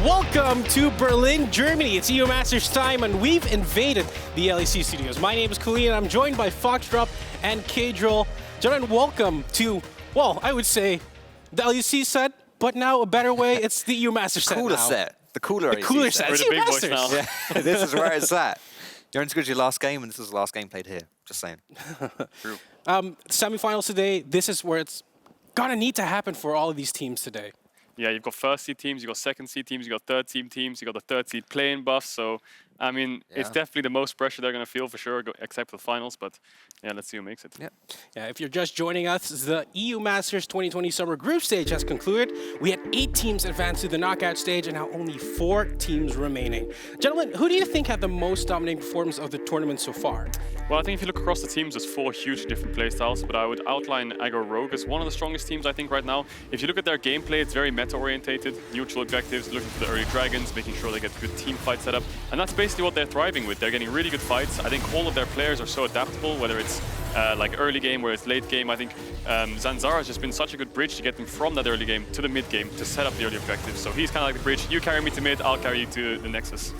Welcome to Berlin, Germany. It's EU Masters time, and we've invaded the LEC studios. My name is Khalid, and I'm joined by Foxdrop and Kadril. Gentlemen, welcome to, well, I would say the LEC set, but now a better way. It's the EU Masters set cooler now. set. The cooler set. We're It's the EU big boys Masters. now. Yeah, this is where it's at. You're in your last game, and this is the last game played here. Just saying. True. Semifinals today. This is where it's gonna need to happen for all of these teams today. Yeah, you've got first seed teams, you've got second seed teams, you've got third seed teams, you've got the third seed playing buff. So, I mean, it's definitely the most pressure they're going to feel for sure, except for the finals. But yeah, let's see who makes it. Yeah, if you're just joining us, the EU Masters 2020 Summer Group Stage has concluded. We had 8 teams advance to the knockout stage and now only 4 teams remaining. Gentlemen, who do you think had the most dominating performance of the tournament so far? Well, I think if you look across the teams, there's 4 huge different playstyles, but I would outline Aggro Rogue as one of the strongest teams, I think, right now. If you look at their gameplay, it's very meta-orientated, neutral objectives, looking for the early dragons, making sure they get good team fight set up, and that's basically what they're thriving with. They're getting really good fights. I think all of their players are so adaptable, whether it's like early game or it's late game. I think Zanzara has just been such a good bridge to get them from that early game to the mid game to set up the early objectives. So he's kind of like the bridge. You carry me to mid, I'll carry you to the Nexus.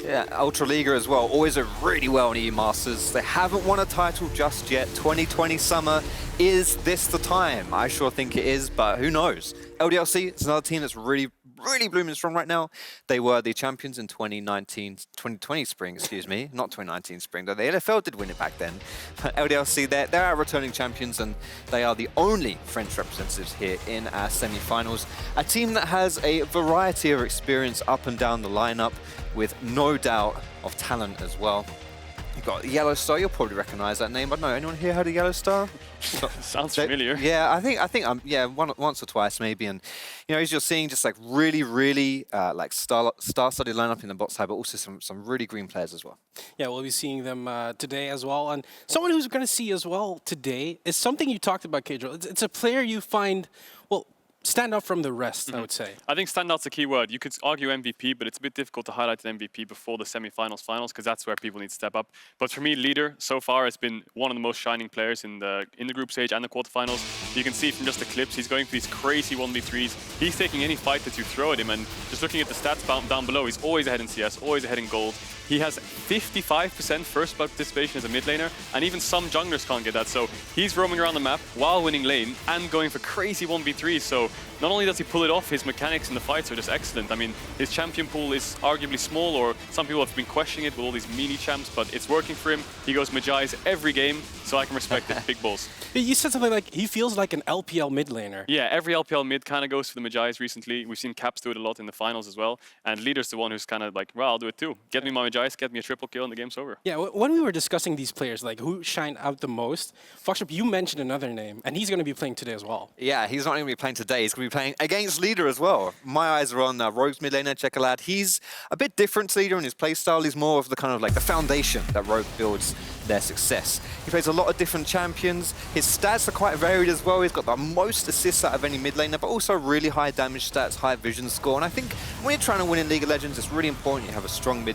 Yeah, Ultra Liga as well. Always did really well in EU Masters. They haven't won a title just yet. 2020 summer. Is this the time? I sure think it is, but who knows? LDLC is another team that's really blooming strong right now. They were the champions in 2020 spring, excuse me, not 2019 spring, though the LFL did win it back then. But LDLC, they're our returning champions, and they are the only French representatives here in our semi-finals. A team that has a variety of experience up and down the lineup, with no doubt of talent as well. You've got YellOwStaR, you'll probably recognize that name. I don't know, anyone here heard of YellOwStaR? Sounds familiar. Yeah, I think once or twice maybe. And you know, as you're seeing, just like really like star-studded lineup in the bot side, but also some really green players as well. Yeah, we'll be seeing them today as well. And someone who's going to see as well today is something you talked about, Kadril. It's a player you find, well, stand out from the rest, I would say. I think standout's a key word. You could argue MVP, but it's a bit difficult to highlight an MVP before the semifinals, finals, because that's where people need to step up. But for me, Leader so far has been one of the most shining players in the group stage and the quarterfinals. You can see from just the clips, he's going for these crazy 1v3s. He's taking any fight that you throw at him, and just looking at the stats down below, he's always ahead in CS, always ahead in gold. He has 55% first blood participation as a mid laner, and even some junglers can't get that. So he's roaming around the map while winning lane and going for crazy 1v3s. So not only does he pull it off, his mechanics in the fights are just excellent. I mean, his champion pool is arguably small, or some people have been questioning it with all these mini champs, but it's working for him. He goes Majais every game, so I can respect it. Big balls. You said something like he feels like an LPL mid laner. Yeah, every LPL mid kind of goes for the Majais recently. We've seen Caps do it a lot in the finals as well. And Leader's the one who's kind of like, well, I'll do it too. Get me my Majais, get me a triple kill, and the game's over. Yeah, when we were discussing these players, like who shined out the most, Foxtrop, you mentioned another name, and he's going to be playing today as well. Yeah, he's not going to be playing today. He's going to be playing against Leader as well. My eyes are on Rogue's mid laner, Checkerlad. He's a bit different to Leader in his playstyle. He's more of the kind of like the foundation that Rogue builds their success. He plays a lot of different champions. His stats are quite varied as well. He's got the most assists out of any mid laner, but also really high damage stats, high vision score. And I think when you're trying to win in League of Legends, it's really important you have a strong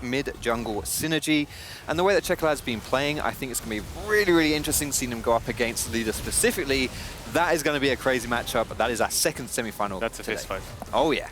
mid-jungle synergy. And the way that Checkerlad's been playing, I think it's going to be really interesting seeing him go up against Leader specifically. That is going to be a crazy matchup. That is our second semi-final. That's a fist fight. Oh yeah.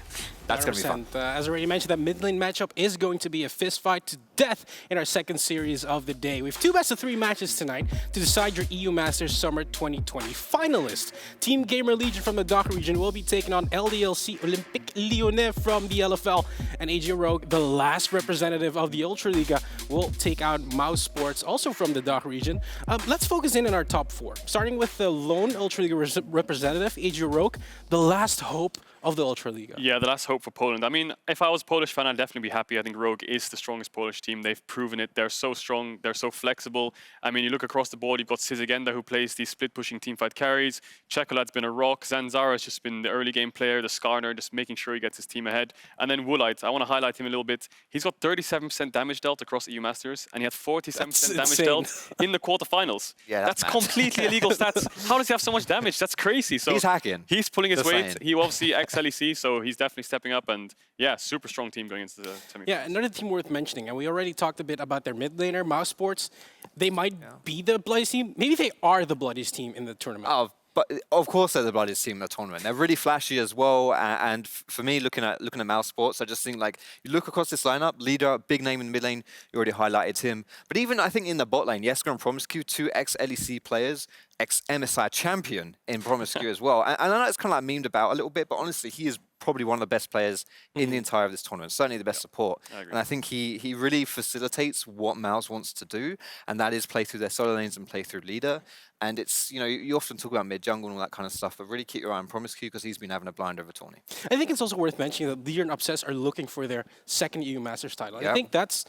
That's going to be fun. As already mentioned, that mid lane matchup is going to be a fist fight to death in our second series of the day. We have 2 best-of-3 matches tonight to decide your EU Masters Summer 2020 finalist. Team GamerLegion from the DACH region will be taking on LDLC Olympique Lyonnais from the LFL, and AJ Rogue, the last representative of the Ultra Liga, will take out Mouse Sports, also from the DACH region. Let's focus in on our top 4, starting with the lone Ultra Liga representative, AJ Rogue, the last hope of the Ultra Liga. Yeah, the last hope for Poland. I mean, if I was a Polish fan, I'd definitely be happy. I think Rogue is the strongest Polish team. They've proven it. They're so strong. They're so flexible. I mean, you look across the board, you've got Syndra, who plays these split-pushing teamfight carries. Checkerlad's been a rock. Zanzara's just been the early game player, the Skarner, just making sure he gets his team ahead. And then Woolite, I want to highlight him a little bit. He's got 37% damage dealt across EU Masters, and he had 47% damage dealt in the quarterfinals. Yeah, that's completely illegal stats. How does he have so much damage? That's crazy. So he's hacking. He's pulling his Just weight. saying. He obviously ex-LEC, so he's definitely stepping up, and yeah, super strong team going into the semi. Yeah, another team worth mentioning, and we already talked a bit about their mid laner, Mouse Sports. They might be the bloodiest team. Maybe they are the bloodiest team in the tournament. Oh, But of course they're the bloodiest team in the tournament. They're really flashy as well. And for me, looking at Mouse Sports, I just think like you look across this lineup, leader, big name in the mid lane, you already highlighted him. But even I think in the bot lane, Yesker and Promiscu, 2 ex-LEC players, ex-MSI champion in Promiscu as well. And I know it's kind of like memed about a little bit, but honestly, he is probably one of the best players in the entire of this tournament. Certainly the best support. And I think he really facilitates what Mouse wants to do, and that is play through their solo lanes and play through leader. And it's, you know, you often talk about mid jungle and all that kind of stuff, but really keep your eye on Promiscu because he's been having a blind over tourney. I think it's also worth mentioning that Leader and Obsess are looking for their second EU Masters title. I think that's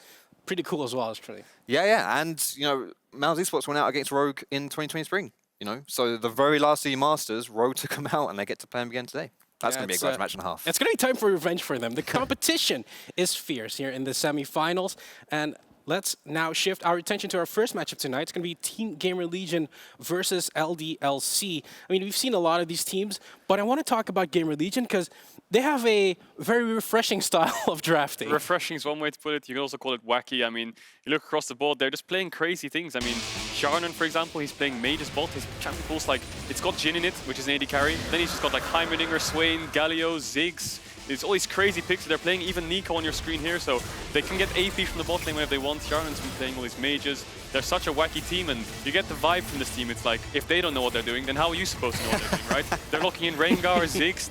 pretty cool as well, actually. Yeah. And, you know, Mouse Esports went out against Rogue in 2020 spring, you know? So the very last EU Masters, Rogue took them out and they get to play them again today. That's going to be a grudge match and a half. It's going to be time for revenge for them. The competition is fierce here in the semifinals. And let's now shift our attention to our first matchup tonight. It's going to be Team GamerLegion versus LDLC. I mean, we've seen a lot of these teams, but I want to talk about GamerLegion because they have a very refreshing style of drafting. Refreshing is one way to put it. You can also call it wacky. I mean, you look across the board, they're just playing crazy things. I mean, Hjarnan, for example, he's playing Mage's bot. His champion pool's like, it's got Jhin in it, which is an AD carry. Then he's just got like Heimerdinger, Swain, Galio, Ziggs. It's all these crazy picks. They're playing even Neeko on your screen here, so they can get AP from the bot lane whenever they want. Hjarnan's been playing all these mages. They're such a wacky team, and you get the vibe from this team. It's like, if they don't know what they're doing, then how are you supposed to know what they're doing, right? They're locking in Rengar, Ziggs.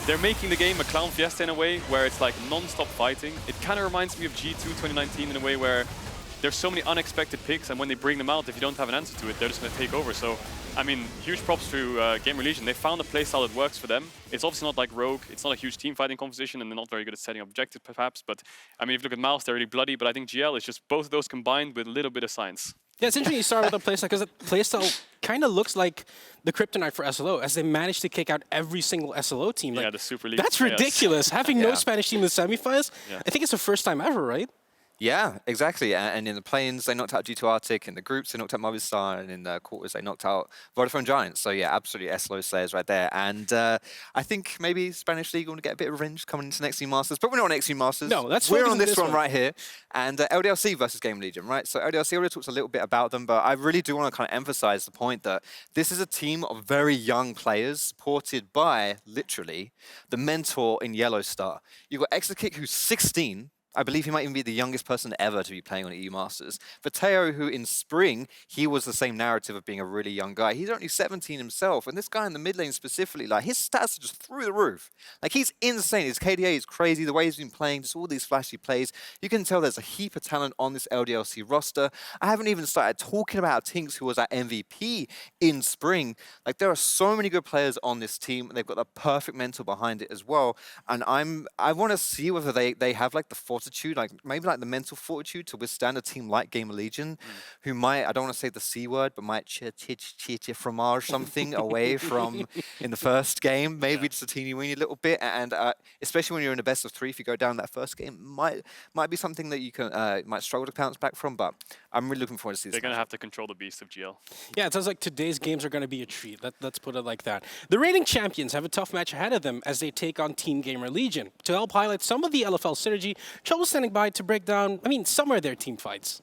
They're making the game a clown fiesta in a way where it's like non-stop fighting. It kind of reminds me of G2 2019 in a way where there's so many unexpected picks, and when they bring them out, if you don't have an answer to it, they're just going to take over. So, I mean, huge props to GamerLegion. They found a playstyle that works for them. It's obviously not like Rogue. It's not a huge team fighting competition, and they're not very good at setting objectives, perhaps. But, I mean, if you look at Mouse, they're really bloody. But I think GL is just both of those combined with a little bit of science. Yeah, it's interesting you start with a playstyle because the playstyle kind of looks like the kryptonite for SLO, as they managed to kick out every single SLO team. Like, yeah, the Super League. That's ridiculous. Having no Spanish team in the semifinals, I think it's the first time ever, right? Yeah, exactly. And in the play-ins, they knocked out G2 Arctic. In the groups, they knocked out YellOwStaR. And in the quarters, they knocked out Vodafone Giants. So yeah, absolutely SLO slayers right there. And I think maybe Spanish League want to get a bit of revenge coming into next EU Masters. But we're not on next EU Masters. No, that's we're on this one right here. And LDLC versus GamerLegion, right? So LDLC already talked a little bit about them, but I really do want to kind of emphasize the point that this is a team of very young players supported by, literally, the mentor in YellOwStaR. You've got Exakick, who's 16. I believe he might even be the youngest person ever to be playing on EU Masters. Vetheo, who in spring, he was the same narrative of being a really young guy. He's only 17 himself, and this guy in the mid lane specifically, like his stats are just through the roof. Like he's insane. His KDA is crazy. The way he's been playing, just all these flashy plays. You can tell there's a heap of talent on this LDLC roster. I haven't even started talking about TynX, who was our MVP in spring. Like there are so many good players on this team, and they've got the perfect mentor behind it as well. And I want to see whether they have like the fortitude, like maybe like the mental fortitude to withstand a team like GamerLegion, who might, I don't want to say the C word, but might fromage something away from in the first game, maybe just a teeny weeny little bit. And especially when you're in a best of 3, if you go down that first game, might be something that you can might struggle to bounce back from. But I'm really looking forward to see this. They're going to have to control the beast of GL. Yeah, it sounds like today's games are going to be a treat. Let's put it like that. The reigning champions have a tough match ahead of them as they take on Team GamerLegion. To help highlight some of the LFL synergy, Trouble standing by to break down, some of their team fights.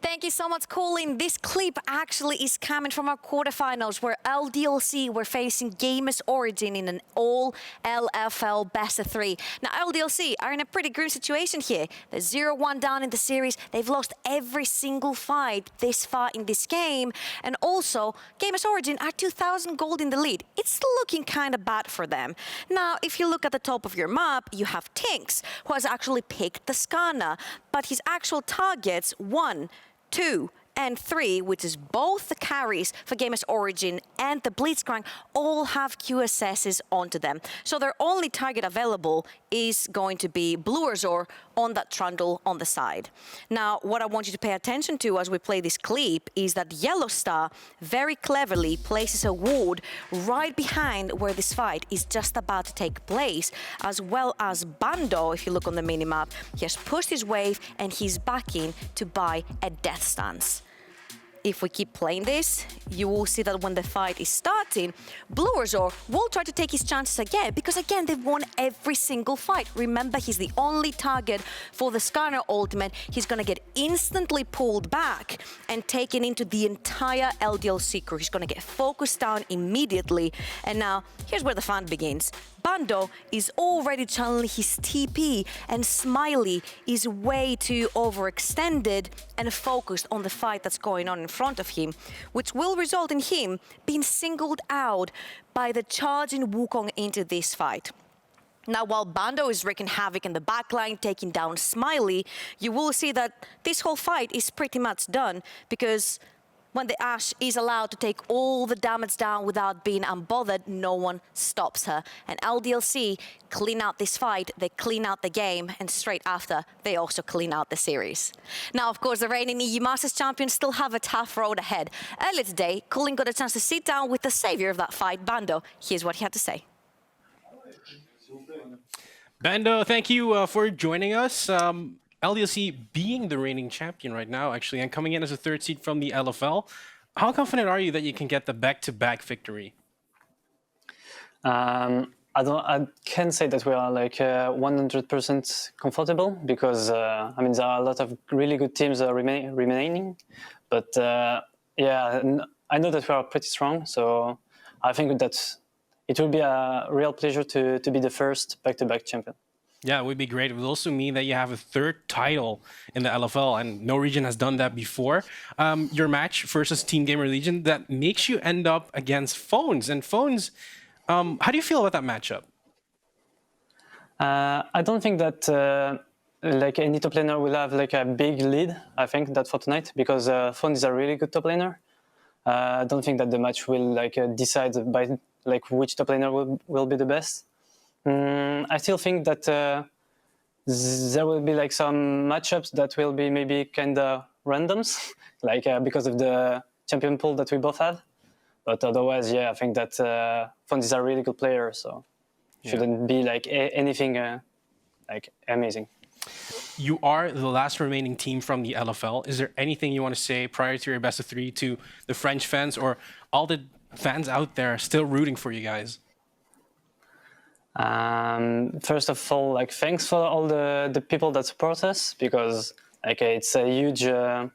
Thank you so much, Colin. This clip actually is coming from our quarterfinals where LDLC were facing Gamers Origin in an all LFL best of 3. Now, LDLC are in a pretty grim situation here. They're 0-1 down in the series. They've lost every single fight this far in this game. And also, Gamers Origin are 2,000 gold in the lead. It's looking kind of bad for them. Now, if you look at the top of your map, you have TynX, who has actually picked the Skarner, but his actual targets, 1, 2, and 3, which is both the carries for Gamers Origin and the Blitzcrank, all have QSSs onto them. So their only target available is going to be Bluerzor on that trundle on the side. Now, what I want you to pay attention to as we play this clip is that YellOwStaR very cleverly places a ward right behind where this fight is just about to take place, as well as Bando, if you look on the minimap, he has pushed his wave and he's backing to buy a death stance. If we keep playing this, you will see that when the fight is start, expecting, Bluazor will try to take his chances again because, again, they've won every single fight. Remember, he's the only target for the Skarner ultimate. He's going to get instantly pulled back and taken into the entire LDLC crew. He's going to get focused down immediately. And now, here's where the fun begins. Bando is already channeling his TP, and Smiley is way too overextended and focused on the fight that's going on in front of him, which will result in him being singled out by the charging Wukong into this fight. Now, while Bando is wreaking havoc in the backline, taking down Smiley, you will see that this whole fight is pretty much done because when the Ashe is allowed to take all the damage down without being unbothered, no one stops her. And LDLC clean out this fight, they clean out the game, and straight after, they also clean out the series. Now, of course, the reigning EU Masters champions still have a tough road ahead. Earlier today, Colin got a chance to sit down with the savior of that fight, Bando. Here's what he had to say. Bando, thank you for joining us. LDLC being the reigning champion right now, actually, and coming in as a third seed from the LFL. How confident are you that you can get the back-to-back victory? I can't say that we are like 100% comfortable because I mean there are a lot of really good teams remaining, but yeah, I know that we are pretty strong, so I think that it will be a real pleasure to be the first back-to-back champion. Yeah, it would be great. It would also mean that you have a third title in the LFL, and no region has done that before. Your match versus Team GamerLegion, that makes you end up against Phones. And Phones, how do you feel about that matchup? I don't think that like any top laner will have like a big lead. I think that for tonight because Phones is a really good top laner. I don't think that the match will like decide by like which top laner will be the best. I still think that there will be like some matchups that will be maybe kind of randoms, like because of the champion pool that we both have. But otherwise, yeah, I think that Fons is a really good player, so shouldn't be like anything like amazing. You are the last remaining team from the LFL. Is there anything you want to say prior to your best of three to the French fans or all the fans out there still rooting for you guys? First of all, like thanks for all the people that support us because like it's a huge yeah,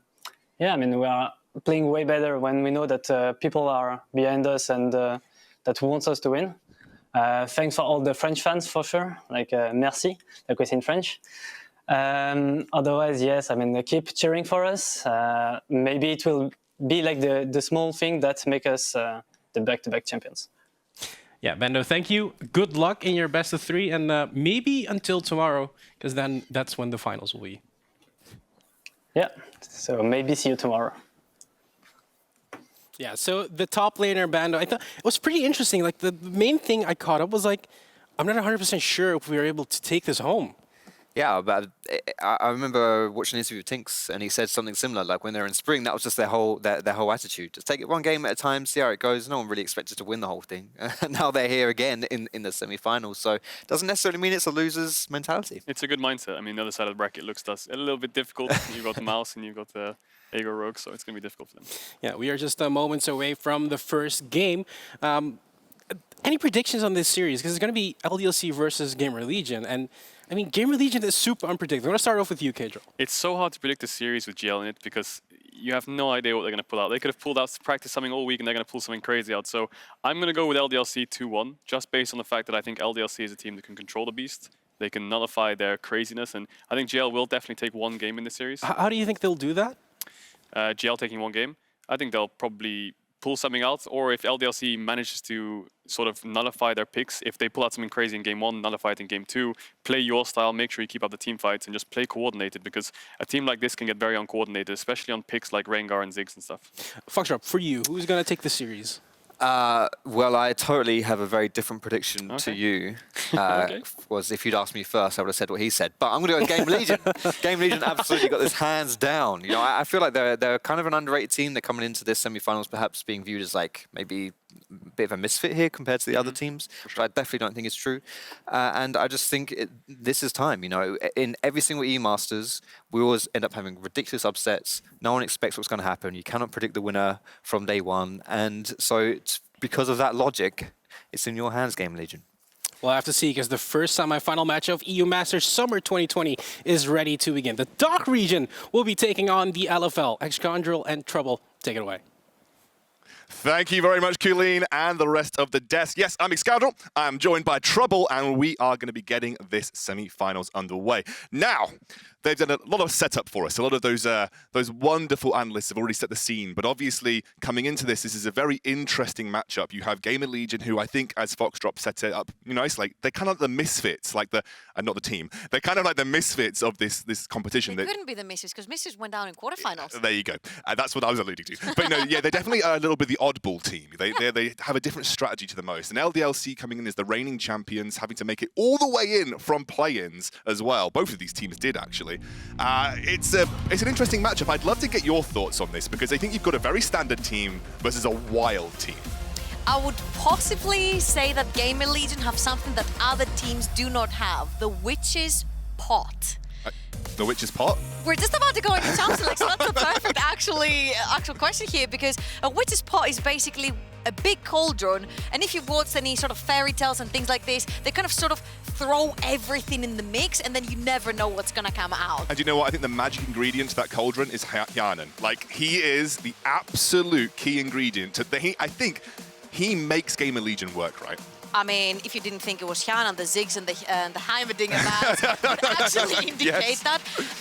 I mean we are playing way better when we know that people are behind us and that wants us to win. Thanks for all the French fans for sure, like merci, like we say in French. Otherwise, yes, I mean keep cheering for us. Maybe it will be like the small thing that make us the back-to-back champions. Yeah, Bando, thank you. Good luck in your best of three, and maybe until tomorrow, because then that's when the finals will be. Yeah, so maybe see you tomorrow. Yeah, so the top laner, Bando, I thought it was pretty interesting. Like, the main thing I caught up was like, I'm not 100% sure if we were able to take this home. Yeah, but I remember watching an interview with TynX, and he said something similar. Like when they're in spring, that was just their whole attitude. Just take it one game at a time, see how it goes. No one really expected to win the whole thing. Now they're here again in the semi-finals, so it doesn't necessarily mean it's a loser's mentality. It's a good mindset. I mean, the other side of the bracket looks a little bit difficult. You've got the Mouse and you've got the Aegor Rogue, so it's going to be difficult for them. Yeah, we are just moments away from the first game. Any predictions on this series? Because it's going to be LDLC versus GamerLegion, and I mean, GamerLegion is super unpredictable. I'm going to start off with you, Kedro. It's so hard to predict the series with GL in it because you have no idea what they're going to pull out. They could have pulled out practice something all week and they're going to pull something crazy out. So I'm going to go with LDLC 2-1, just based on the fact that I think LDLC is a team that can control the beast. They can nullify their craziness, and I think GL will definitely take one game in this series. How do you think they'll do that? GL taking one game. I think they'll probably pull something out, or if LDLC manages to sort of nullify their picks, if they pull out something crazy in game one, nullify it in game two, play your style, make sure you keep up the team fights and just play coordinated, because a team like this can get very uncoordinated, especially on picks like Rengar and Ziggs and stuff. FLICKR, for you, who's going to take the series? Well, I totally have a very different prediction to you. Was if you'd asked me first, I would have said what he said. But I'm going to go GamerLegion. GamerLegion absolutely got this hands down. You know, I feel like they're kind of an underrated team. They're coming into this semi-finals, perhaps being viewed as like maybe a bit of a misfit here compared to the other teams, which I definitely don't think is true. And I just think this is time. You know, in every single E-Masters, we always end up having ridiculous upsets. No one expects what's going to happen. You cannot predict the winner from day one. And so because of that logic, it's in your hands, GamerLegion. We'll have to see, because the first semi-final match of EU Masters Summer 2020 is ready to begin. The DACH region will be taking on the LFL. Exakick and Trouble, take it away. Thank you very much, Colleen, and the rest of the desk. Yes, I'm Skarner. I'm joined by Trouble, and we are going to be getting this semi-finals underway. Now, they've done a lot of setup for us. A lot of those wonderful analysts have already set the scene. But obviously, coming into this is a very interesting matchup. You have GamerLegion, who I think, as Foxdrop set it up, you know, it's like they're kind of the misfits, like the not the team. They're kind of like the misfits of this competition. They couldn't be the misses, because misses went down in quarterfinals. There you go. That's what I was alluding to. But no, yeah, they definitely are a little bit the oddball team. They have a different strategy to the most. And LDLC coming in as the reigning champions, having to make it all the way in from play-ins as well. Both of these teams did, actually. It's an interesting matchup. I'd love to get your thoughts on this, because I think you've got a very standard team versus a wild team. I would possibly say that GamerLegion have something that other teams do not have, the Witch's Pot. The Witch's Pot? We're just about to go into Champions League, so that's the perfect actual question here, because a Witch's Pot is basically a big cauldron, and if you've watched any sort of fairy tales and things like this, they kind of sort of throw everything in the mix, and then you never know what's gonna come out. And you know what? I think the magic ingredient to that cauldron is Hjarnan. Like, he is the absolute key ingredient. I think he makes GamerLegion work, right? I mean, if you didn't think it was Hjarnan, the Ziggs and the Heimerdinger that would actually indicate that.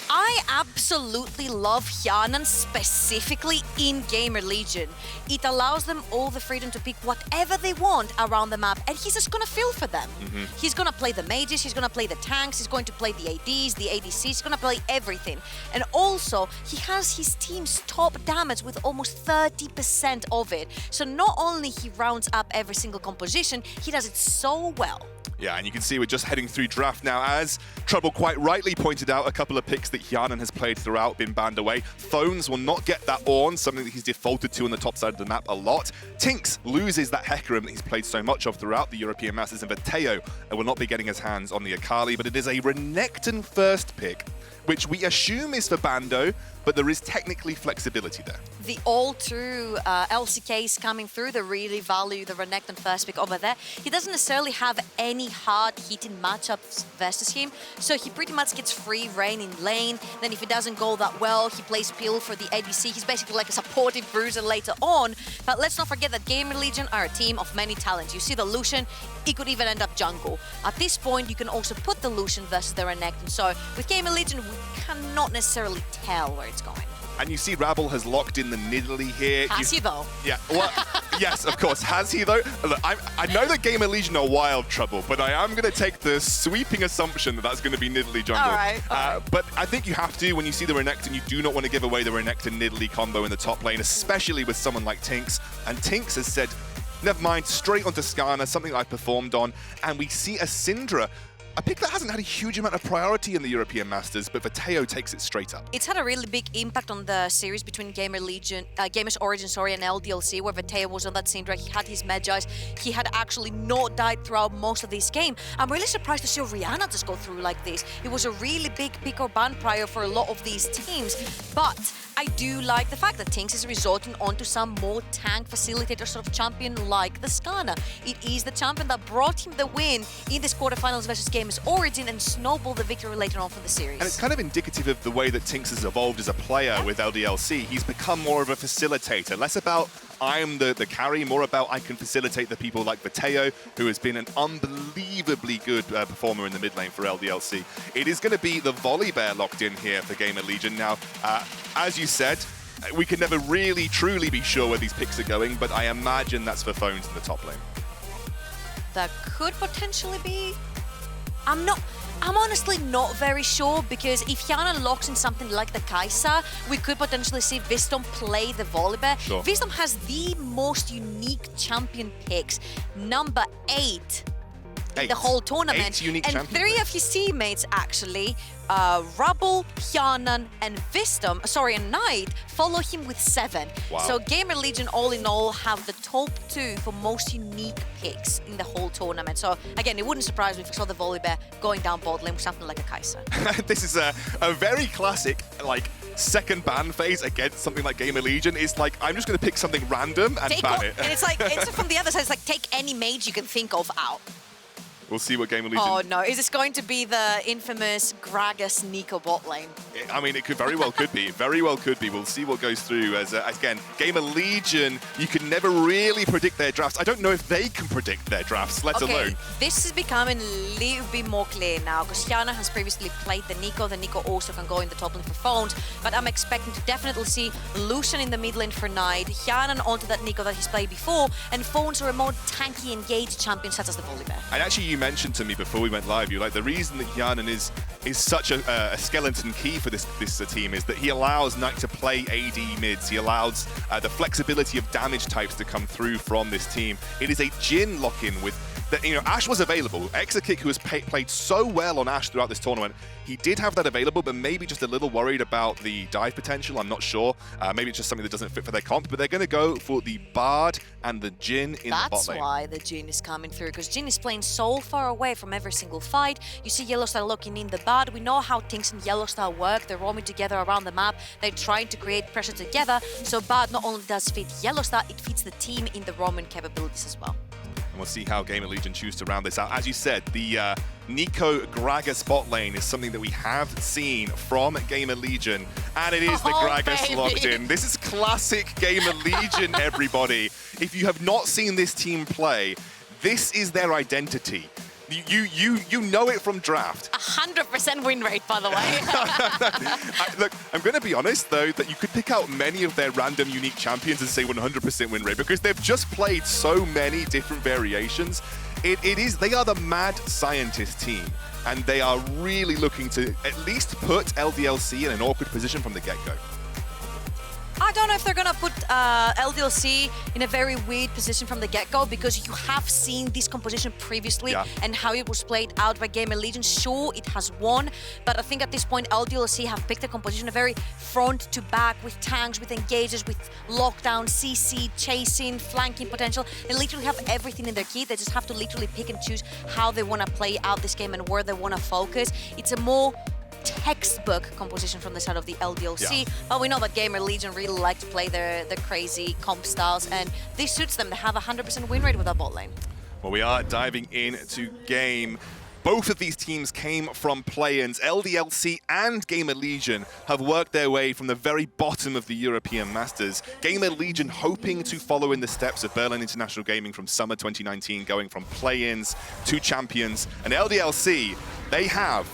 I absolutely love Hjarnan specifically in GamerLegion. It allows them all the freedom to pick whatever they want around the map, and he's just gonna feel for them. He's gonna play the mages, he's gonna play the tanks, he's going to play the ADs, the ADCs, he's gonna play everything. And also, he has his team's top damage with almost 30% of it. So not only he rounds up every single composition, he does it so well. Yeah, and you can see we're just heading through draft now. As Trouble quite rightly pointed out, a couple of picks that Hjarnan has played throughout been banned away. Phones will not get that on, something that he's defaulted to on the top side of the map a lot. TynX loses that Hecarim that he's played so much of throughout the European Masters, and Vetheo will not be getting his hands on the Akali, but it is a Renekton first pick, which we assume is for Bando, but there is technically flexibility there. The all-true LCKs coming through, they really value the Renekton first pick over there. He doesn't necessarily have any hard-hitting matchups versus him, so he pretty much gets free reign in lane. Then if it doesn't go that well, he plays Peel for the ADC. He's basically like a supportive bruiser later on. But let's not forget that GamerLegion are a team of many talents. You see the Lucian, he could even end up jungle. At this point, you can also put the Lucian versus the Renekton. So with GamerLegion, we cannot necessarily tell where it's going. And you see Rabble has locked in the Nidalee here. Has he though? Yeah, well, yes, of course. Has he though? Look, I know that GamerLegion are wild Trouble, but I am going to take the sweeping assumption that that's going to be Nidalee jungle. All right. But I think you have to, when you see the Renekton, you do not want to give away the Renekton-Nidalee combo in the top lane, especially with someone like TynX. And TynX has said, never mind, straight onto Skarner, something I've performed on. And we see a Syndra, a pick that hasn't had a huge amount of priority in the European Masters, but Vetheo takes it straight up. It's had a really big impact on the series between GamerLegion, Gamers Origin, and LDLC, where Vetheo was on that Syndra. He had his Magi's. He had actually not died throughout most of this game. I'm really surprised to see Rihanna just go through like this. It was a really big pick or ban prior for a lot of these teams, but I do like the fact that TynX is resorting onto some more tank facilitator sort of champion like the Skarner. It is the champion that brought him the win in this quarterfinals versus Gamers Origin and snowballed the victory later on for the series. And it's kind of indicative of the way that TynX has evolved as a player with LDLC. He's become more of a facilitator, less about I'm the carry, more about I can facilitate the people like Vetheo, who has been an unbelievably good performer in the mid lane for LDLC. It is going to be the Volibear locked in here for GamerLegion. Now, as you said, we can never really truly be sure where these picks are going, but I imagine that's for phones in the top lane. That could potentially be. I'm honestly not very sure, because if Hjarnan locks in something like the Kai'Sa, we could potentially see Visdom play the Volibear. Sure. Visdom has the most unique champion picks, number 8 in the whole tournament. 8 unique and champion 3 picks. of his teammates actually, Rabble, Hjarnan, and and Nite follow him with 7. Wow. So GamerLegion all in all have the top 2 for most unique picks in the whole tournament. So again, it wouldn't surprise me if we saw the Volibear going down bot lane with something like a Kai'Sa. This is a very classic, like, second ban phase against something like GamerLegion is like, I'm just going to pick something random and ban it. And it's like, it's from the other side, it's like, take any mage you can think of out. We'll see what GamerLegion... Oh no, is this going to be the infamous Gragas Neeko bot lane? I mean, it could very well could be. Very well could be. We'll see what goes through. As again, GamerLegion, you can never really predict their drafts. I don't know if they can predict their drafts, let alone. This is becoming a little bit more clear now, because Hjarnan has previously played the Neeko. The Neeko also can go in the top lane for phones, but I'm expecting to definitely see Lucian in the mid lane for Nite, Hjarnan onto that Neeko that he's played before, and phones are a more tanky engaged champion such as the Volibear. And actually, you mentioned to me before we went live, you're like, the reason that Hjarnan is such a skeleton key for this team is that he allows Nite to play AD mids. He allows the flexibility of damage types to come through from this team. It is a Jhin lock-in with that. You know, Ashe was available. Exakick, who has played so well on Ashe throughout this tournament, he did have that available, but maybe just a little worried about the dive potential. I'm not sure. Maybe it's just something that doesn't fit for their comp, but they're going to go for the Bard and the Jhin in the bot lane. That's why the Jhin is coming through, because Jhin is playing so far away from every single fight. You see YellOwStaR looking in the Bard. We know how TynX and YellOwStaR work. They're roaming together around the map. They're trying to create pressure together. So Bard not only does fit YellOwStaR, it fits the team in the roaming capabilities as well. And we'll see how GamerLegion choose to round this out. As you said, the Neeko Gragas bot lane is something that we have seen from GamerLegion, and it is the Gragas locked in. This is classic GamerLegion, everybody. If you have not seen this team play, this is their identity. You know it from draft. 100% win rate, by the way. Look, I'm going to be honest, though, that you could pick out many of their random unique champions and say 100% win rate, because they've just played so many different variations. They are the mad scientist team, and they are really looking to at least put LDLC in an awkward position from the get-go. I don't know if they're going to put LDLC in a very weird position from the get-go, because you have seen this composition previously and how it was played out by GamerLegion. Sure, it has won, but I think at this point LDLC have picked a composition very front to back, with tanks, with engages, with lockdown, CC, chasing, flanking potential. They literally have everything in their kit. They just have to literally pick and choose how they want to play out this game and where they want to focus. It's a more textbook composition from the side of the LDLC, but we know that GamerLegion really like to play their crazy comp styles, and this suits them. They have a 100% win rate with that bot lane. Well, we are diving into game. Both of these teams came from play-ins. LDLC and GamerLegion have worked their way from the very bottom of the European Masters. GamerLegion hoping to follow in the steps of Berlin International Gaming from summer 2019, going from play-ins to champions. And LDLC, they have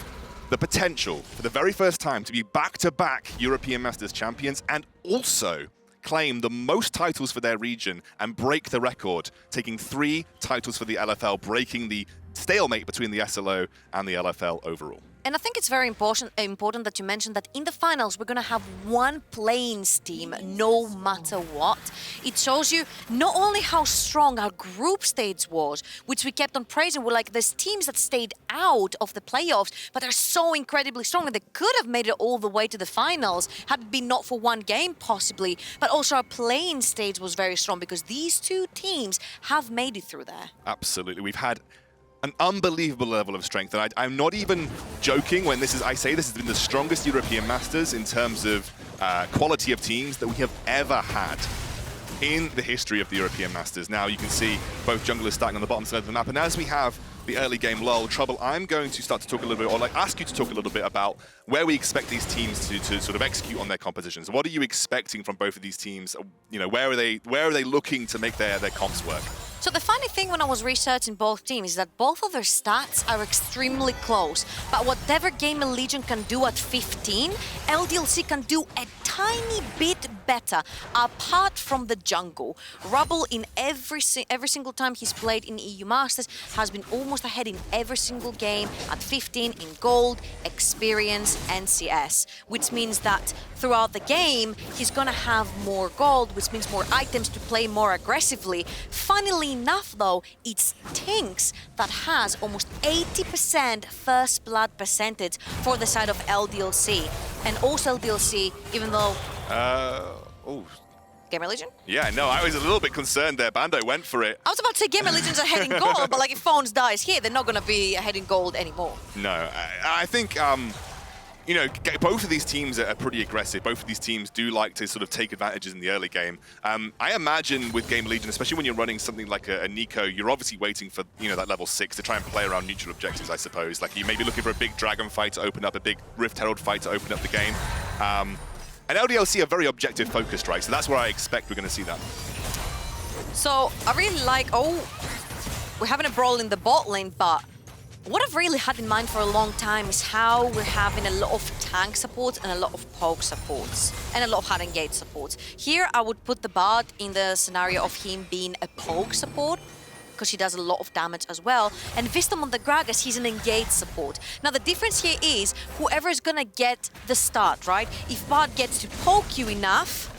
the potential for the very first time to be back-to-back European Masters champions, and also claim the most titles for their region and break the record, taking 3 titles for the LFL, breaking the stalemate between the SLO and the LFL overall. And I think it's very important that you mentioned that in the finals, we're going to have one play-ins team no matter what. It shows you not only how strong our group stage was, which we kept on praising. We're like, there's teams that stayed out of the playoffs, but they're so incredibly strong, and they could have made it all the way to the finals had it been not for one game, possibly. But also our play-in stage was very strong, because these two teams have made it through there. Absolutely. We've had an unbelievable level of strength, and I'm not even joking when I say this has been the strongest European Masters in terms of quality of teams that we have ever had in the history of the European Masters. Now you can see both junglers starting on the bottom side of the map, and as we have the early game lull, Trouble, I'm going to start to talk a little bit, or like ask you to talk a little bit about where we expect these teams to sort of execute on their compositions. What are you expecting from both of these teams? You know, where are they looking to make their comps work? So the funny thing when I was researching both teams is that both of their stats are extremely close. But whatever GamerLegion can do at 15, LDLC can do a tiny bit better, apart from the jungle. Rabble, in every single time he's played in EU Masters, has been almost ahead in every single game at 15 in gold, experience, and CS. Which means that throughout the game, he's gonna have more gold, which means more items to play more aggressively. Funnily enough, though, it's TynX that has almost 80% first blood percentage for the side of LDLC. And also LDLC, even though... GamerLegion? Yeah, no, I was a little bit concerned there. Bando went for it. I was about to say GamerLegion's ahead in gold, but like if Phones dies here, they're not going to be ahead in gold anymore. No, I think you know, both of these teams are pretty aggressive. Both of these teams do like to sort of take advantages in the early game. I imagine with GamerLegion, especially when you're running something like a Neeko, you're obviously waiting for, you know, that level 6 to try and play around neutral objectives, I suppose. Like, you may be looking for a big Dragon fight to open up, a big Rift Herald fight to open up the game. And LDLC are very objective focused, right? So that's where I expect we're going to see that. So I really like, we're having a brawl in the bot lane, but what I've really had in mind for a long time is how we're having a lot of tank supports and a lot of poke supports and a lot of hard engage supports. Here I would put the bot in the scenario of him being a poke support, because he does a lot of damage as well. And Visdom on the Gragas, he's an engage support. Now the difference here is whoever is gonna get the start, right? If bot gets to poke you enough,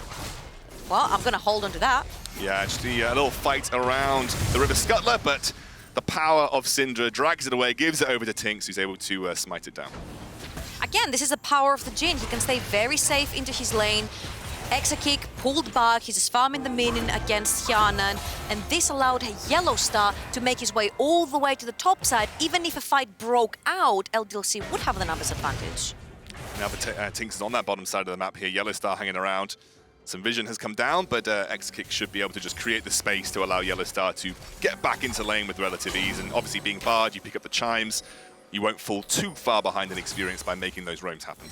well, I'm gonna hold on to that. Yeah, actually a little fight around the River Scuttler, but the power of Syndra drags it away, gives it over to TynX, who's able to smite it down. Again, this is the power of the Jhin. He can stay very safe into his lane. Exakick pulled back, he's just farming the minion against Hjarnan, and this allowed YellOwStaR to make his way all the way to the top side. Even if a fight broke out, LDLC would have the numbers advantage. Now TynX is on that bottom side of the map here, YellOwStaR hanging around. Some vision has come down, but Exakick should be able to just create the space to allow YellOwStaR to get back into lane with relative ease, and obviously being barred, you pick up the chimes, you won't fall too far behind in experience by making those roams happen.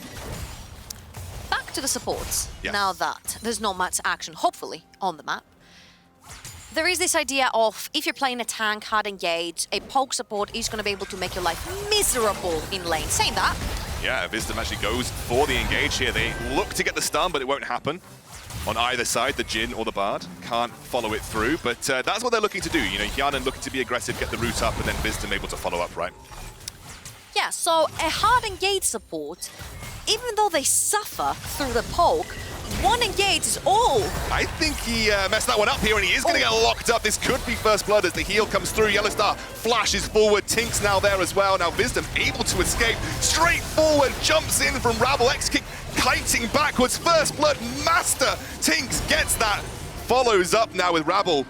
Back to the supports, yes. Now that there's not much action, hopefully, on the map. There is this idea of, if you're playing a tank, hard engage, a poke support is going to be able to make your life miserable in lane. Saying that. Yeah, Visdom actually goes for the engage here. They look to get the stun, but it won't happen. On either side, the Jhin or the Bard can't follow it through, but that's what they're looking to do. You know, Hjarnan looking to be aggressive, get the root up, and then Visdom able to follow up, right? Yeah, so a hard engage support, even though they suffer through the poke, one engage is all. I think he messed that one up here, and he is going to get locked up. This could be first blood as the heal comes through. YellOwStaR flashes forward. TynX now there as well. Now Visdom able to escape. Straight forward, jumps in from Rabble. Exakick kiting backwards. First blood master. TynX gets that. Follows up now with Rabble.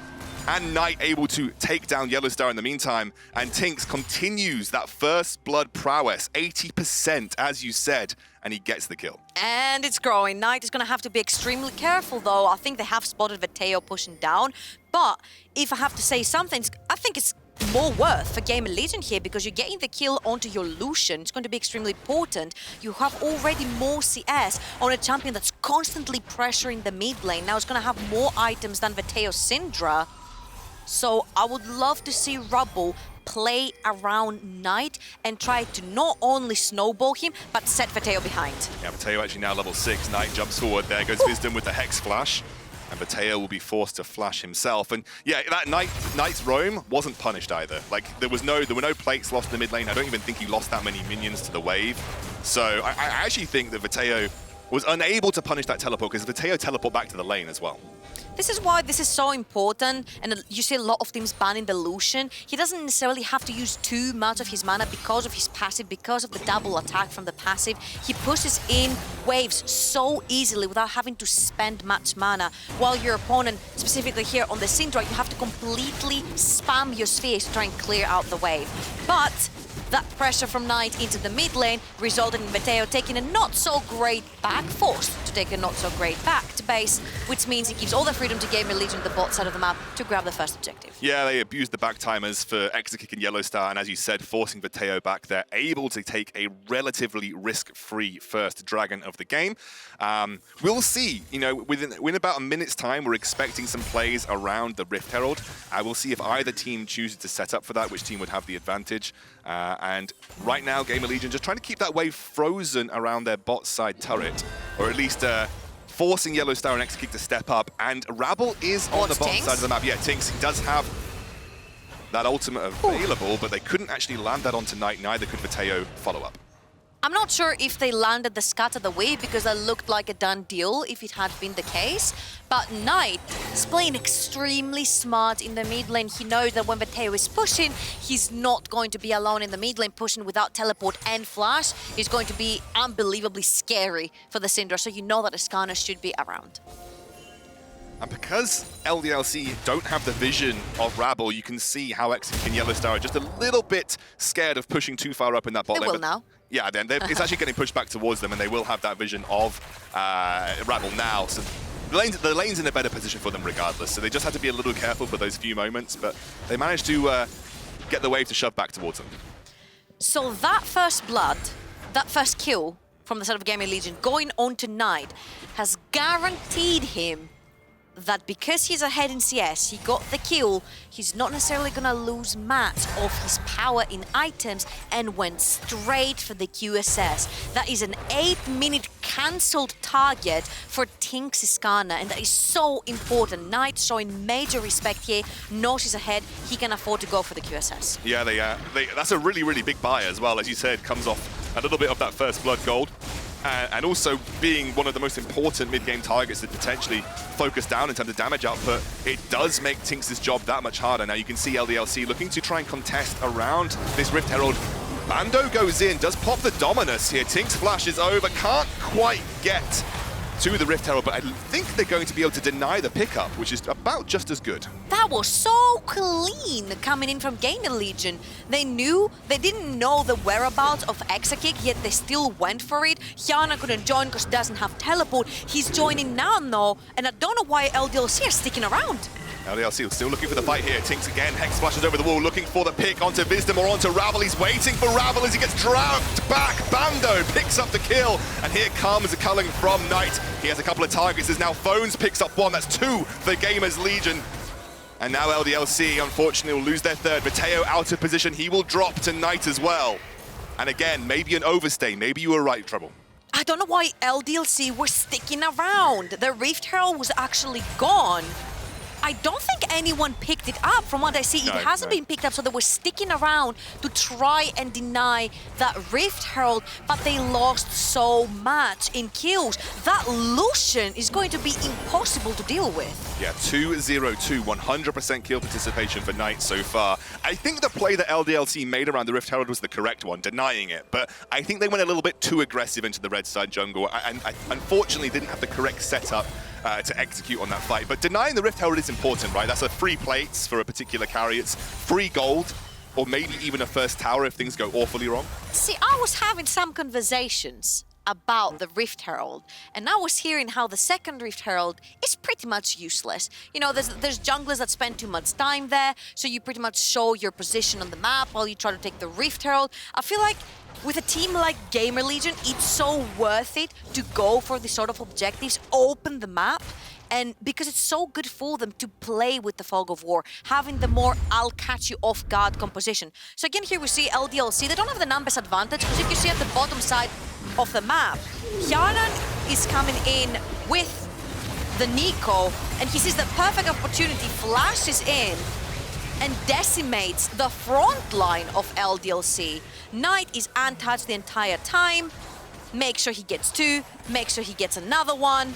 And Nite able to take down YellOwStaR in the meantime. And TynX continues that first blood prowess. 80%, as you said. And he gets the kill. And it's growing. Nite is going to have to be extremely careful, though. I think they have spotted Vetheo pushing down. But if I have to say something, I think it's more worth for GamerLegion here, because you're getting the kill onto your Lucian. It's going to be extremely important. You have already more CS on a champion that's constantly pressuring the mid lane. Now it's going to have more items than Vetheo Syndra. So I would love to see Rabble play around Nite and try to not only snowball him, but set Vetheo behind. Yeah, Vetheo actually now level 6. Nite jumps forward. There goes Visdom with the Hex Flash. And Vetheo will be forced to flash himself. And yeah, that Nite's roam wasn't punished either. Like, there were no plates lost in the mid lane. I don't even think he lost that many minions to the wave. So I actually think that Vetheo was unable to punish that teleport, because Vetheo teleport back to the lane as well. This is why this is so important, and you see a lot of teams banning the Lucian. He doesn't necessarily have to use too much of his mana because of his passive, because of the double attack from the passive. He pushes in waves so easily without having to spend much mana, while your opponent, specifically here on the Syndra, you have to completely spam your spheres to try and clear out the wave. But that pressure from Nite into the mid lane resulted in Vetheo taking a not-so-great back, forced to take a not-so-great back to base, which means it gives all the freedom to GamerLegion, the bot side of the map, to grab the first objective. Yeah, they abused the back timers for Exakick and YellOwStaR, and as you said, forcing Vetheo back. They're able to take a relatively risk-free first Dragon of the game. We'll see, you know, within about a minute's time, we're expecting some plays around the Rift Herald. We'll see if either team chooses to set up for that, which team would have the advantage. And right now, GamerLegion just trying to keep that wave frozen around their bot side turret, or at least forcing YellOwStaR and Exakick to step up. And Rabble is on the bottom side of the map. Yeah, TynX does have that ultimate available, but they couldn't actually land that onto Nite. Neither could Vetheo follow up. I'm not sure if they landed the scatter the wave, because that looked like a done deal if it had been the case. But Nite is playing extremely smart in the mid lane. He knows that when Vetheo is pushing, he's not going to be alone in the mid lane pushing without teleport and flash. He's going to be unbelievably scary for the Syndra, so you know that a Skarner should be around. And because LDLC don't have the vision of Rabble, you can see how Exakick and YellOwStaR are just a little bit scared of pushing too far up in that bot lane. They will now. Yeah, then it's actually getting pushed back towards them, and they will have that vision of Rabble now. So the lane's in a better position for them regardless, so they just have to be a little careful for those few moments, but they managed to get the wave to shove back towards them. So that first blood, that first kill from the side of GamerLegion going on to Nite has guaranteed him that because he's ahead in CS, he got the kill, he's not necessarily gonna lose much of his power in items and went straight for the QSS. That is an 8-minute cancelled target for TynX Skarner, and that is so important. Nite showing major respect here, knows he's ahead, he can afford to go for the QSS. Yeah, that's a really, really big buy as well. As you said, comes off a little bit of that first blood gold. And also being one of the most important mid-game targets to potentially focus down in terms of damage output, it does make TynX's job that much harder. Now you can see LDLC looking to try and contest around this Rift Herald. Bando goes in, does pop the Dominus here. TynX flashes over, can't quite get to the Rift Herald, but I think they're going to be able to deny the pickup, which is about just as good. That was so clean coming in from GamerLegion. They didn't know the whereabouts of Exakick, yet they still went for it. Hjarnan couldn't join because he doesn't have teleport. He's joining now though, and I don't know why LDLC are sticking around. LDLC still looking for the fight here. TynX again, Hex flashes over the wall, looking for the pick onto Visdom or onto Rabble. He's waiting for Rabble as he gets dragged back. Bando picks up the kill, and here comes the culling from Nite. He has a couple of targets. There's now Phones picks up one. That's 2 for GamerLegion. And now LDLC, unfortunately, will lose their third. Vetheo out of position. He will drop to Nite as well. And again, maybe an overstay. Maybe you were right, Trouble. I don't know why LDLC were sticking around. The Rift Herald was actually gone. I don't think anyone picked it up. From what I see, it hasn't been picked up, so they were sticking around to try and deny that Rift Herald, but they lost so much in kills. That Lucian is going to be impossible to deal with. Yeah, 2-0-2, 100% kill participation for Nite so far. I think the play that LDLC made around the Rift Herald was the correct one, denying it, but I think they went a little bit too aggressive into the red side jungle, and I unfortunately didn't have the correct setup to execute on that fight. But denying the Rift Herald is important, right? That's a free plates for a particular carry. It's free gold, or maybe even a first tower if things go awfully wrong. See, I was having some conversations about the Rift Herald, and I was hearing how the second Rift Herald is pretty much useless. You know, there's junglers that spend too much time there, so you pretty much show your position on the map while you try to take the Rift Herald. I feel like with a team like GamerLegion, it's so worth it to go for these sort of objectives, open the map, and because it's so good for them to play with the Fog of War, having the more I'll catch you off guard composition. So again, here we see LDLC, they don't have the numbers advantage, because if you see at the bottom side of the map, Hjarnan is coming in with the Neeko, and he sees the perfect opportunity, flashes in, and decimates the front line of LDLC. Nite is untouched the entire time. Make sure he gets 2, make sure he gets another one.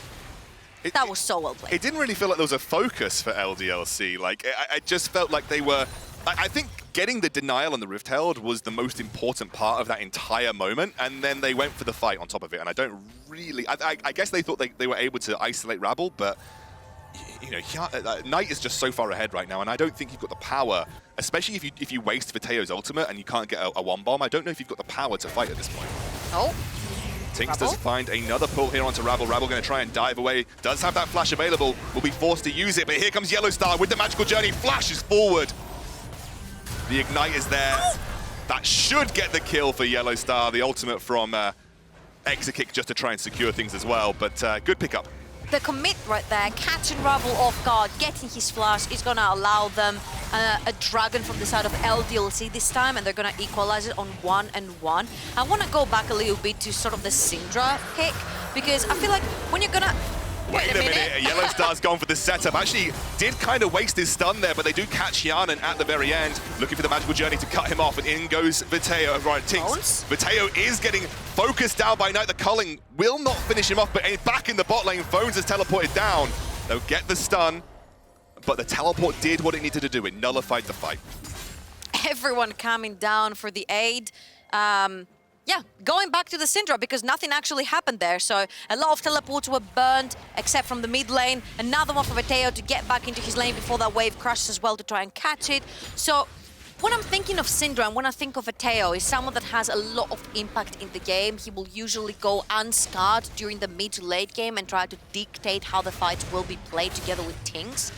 That was so well played. It didn't really feel like there was a focus for LDLC. Like, I just felt like they were... I think getting the denial on the Rift Herald was the most important part of that entire moment, and then they went for the fight on top of it, and I don't really... I guess they thought they were able to isolate Rabble, but you know, Nite is just so far ahead right now, and I don't think you've got the power, especially if you waste Vetheo's ultimate and you can't get a one-bomb. I don't know if you've got the power to fight at this point. Oh. TynX does find another pull here onto Rabble. Rabble going to try and dive away. Does have that flash available. Will be forced to use it, but here comes YellOwStaR with the magical journey. Flashes forward. The Ignite is there. That should get the kill for YellOwStaR. The ultimate from Exakick just to try and secure things as well, but good pickup. The commit right there, catching Rabble off guard, getting his flash is going to allow them a dragon from the side of LDLC this time, and they're going to equalize it on 1-1. I want to go back a little bit to sort of the Syndra pick, because I feel like when you're going to... Wait a minute, YellOwStar's gone for the setup. Actually, did kind of waste his stun there, but they do catch Hjarnan at the very end, looking for the magical journey to cut him off, and in goes Vetheo. Right, TynX. Vetheo is getting focused down by Nite. The culling will not finish him off, but back in the bot lane, Phones has teleported down. They'll get the stun, but the teleport did what it needed to do. It nullified the fight. Everyone coming down for the aid. Yeah, going back to the Syndra because nothing actually happened there. So a lot of teleports were burned, except from the mid lane. Another one for Vetheo to get back into his lane before that wave crashes as well to try and catch it. So When I'm thinking of Syndra and when I think of Vetheo, is someone that has a lot of impact in the game. He will usually go unscarred during the mid to late game and try to dictate how the fights will be played together with TynX.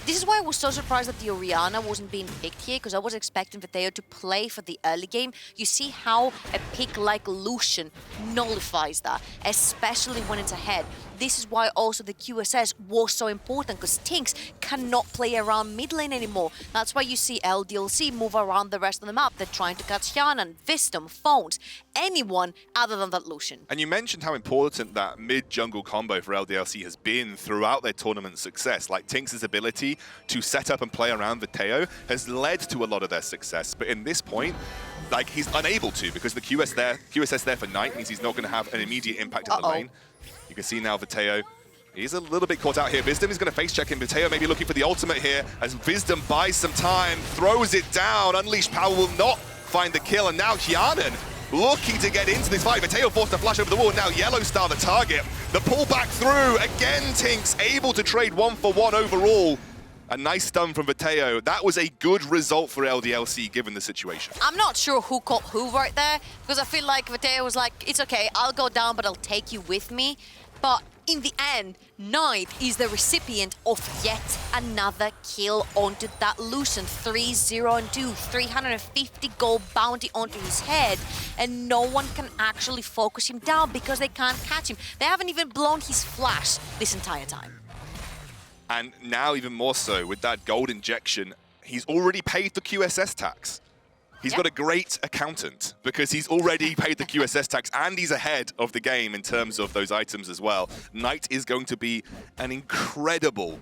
This is why I was so surprised that the Hjarnan wasn't being picked here, because I was expecting Vetheo to play for the early game. You see how a pick like Lucian nullifies that, especially when it's ahead. This is why also the QSS was so important, because TynX cannot play around mid lane anymore. That's why you see LDLC move around the rest of the map. They're trying to catch Hjarnan, Visdom, Phones, anyone other than that Lucian. And you mentioned how important that mid-jungle combo for LDLC has been throughout their tournament success. Like TynX's ability to set up and play around Vetheo has led to a lot of their success. But in this point, like, he's unable to, because the QSS there for Nite means he's not going to have an immediate impact in the lane. You can see now Vetheo, he's a little bit caught out here. Visdom is going to face check him. Vetheo maybe looking for the ultimate here as Visdom buys some time, throws it down. Unleashed Power will not find the kill, and now Hjarnan looking to get into this fight. Vetheo forced to flash over the wall. Now YellOwStaR the target. The pull back through. Again, TynX able to trade 1-for-1 overall. A nice stun from Vetheo. That was a good result for LDLC given the situation. I'm not sure who caught who right there, because I feel like Vetheo was like, it's okay, I'll go down, but I'll take you with me. But in the end, Nite is the recipient of yet another kill onto that Lucian. 3-0-2, 350 gold bounty onto his head, and no one can actually focus him down because they can't catch him. They haven't even blown his flash this entire time. And now even more so with that gold injection, he's already paid the QSS tax. He's got a great accountant because he's already paid the QSS tax and he's ahead of the game in terms of those items as well. Nite is going to be an incredible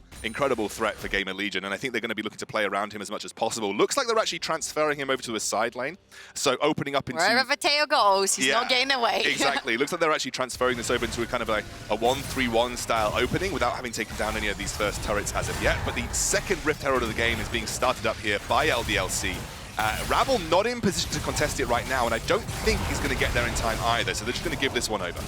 threat for GamerLegion, and I think they're going to be looking to play around him as much as possible. Looks like they're actually transferring him over to a side lane, so opening up into... Wherever Vetheo goes, he's not getting away. Exactly. Looks like they're actually transferring this over into a kind of like a 1-3-1 style opening without having taken down any of these first turrets as of yet. But the second Rift Herald of the game is being started up here by LDLC. Rabble not in position to contest it right now, and I don't think he's going to get there in time either, so they're just going to give this one over.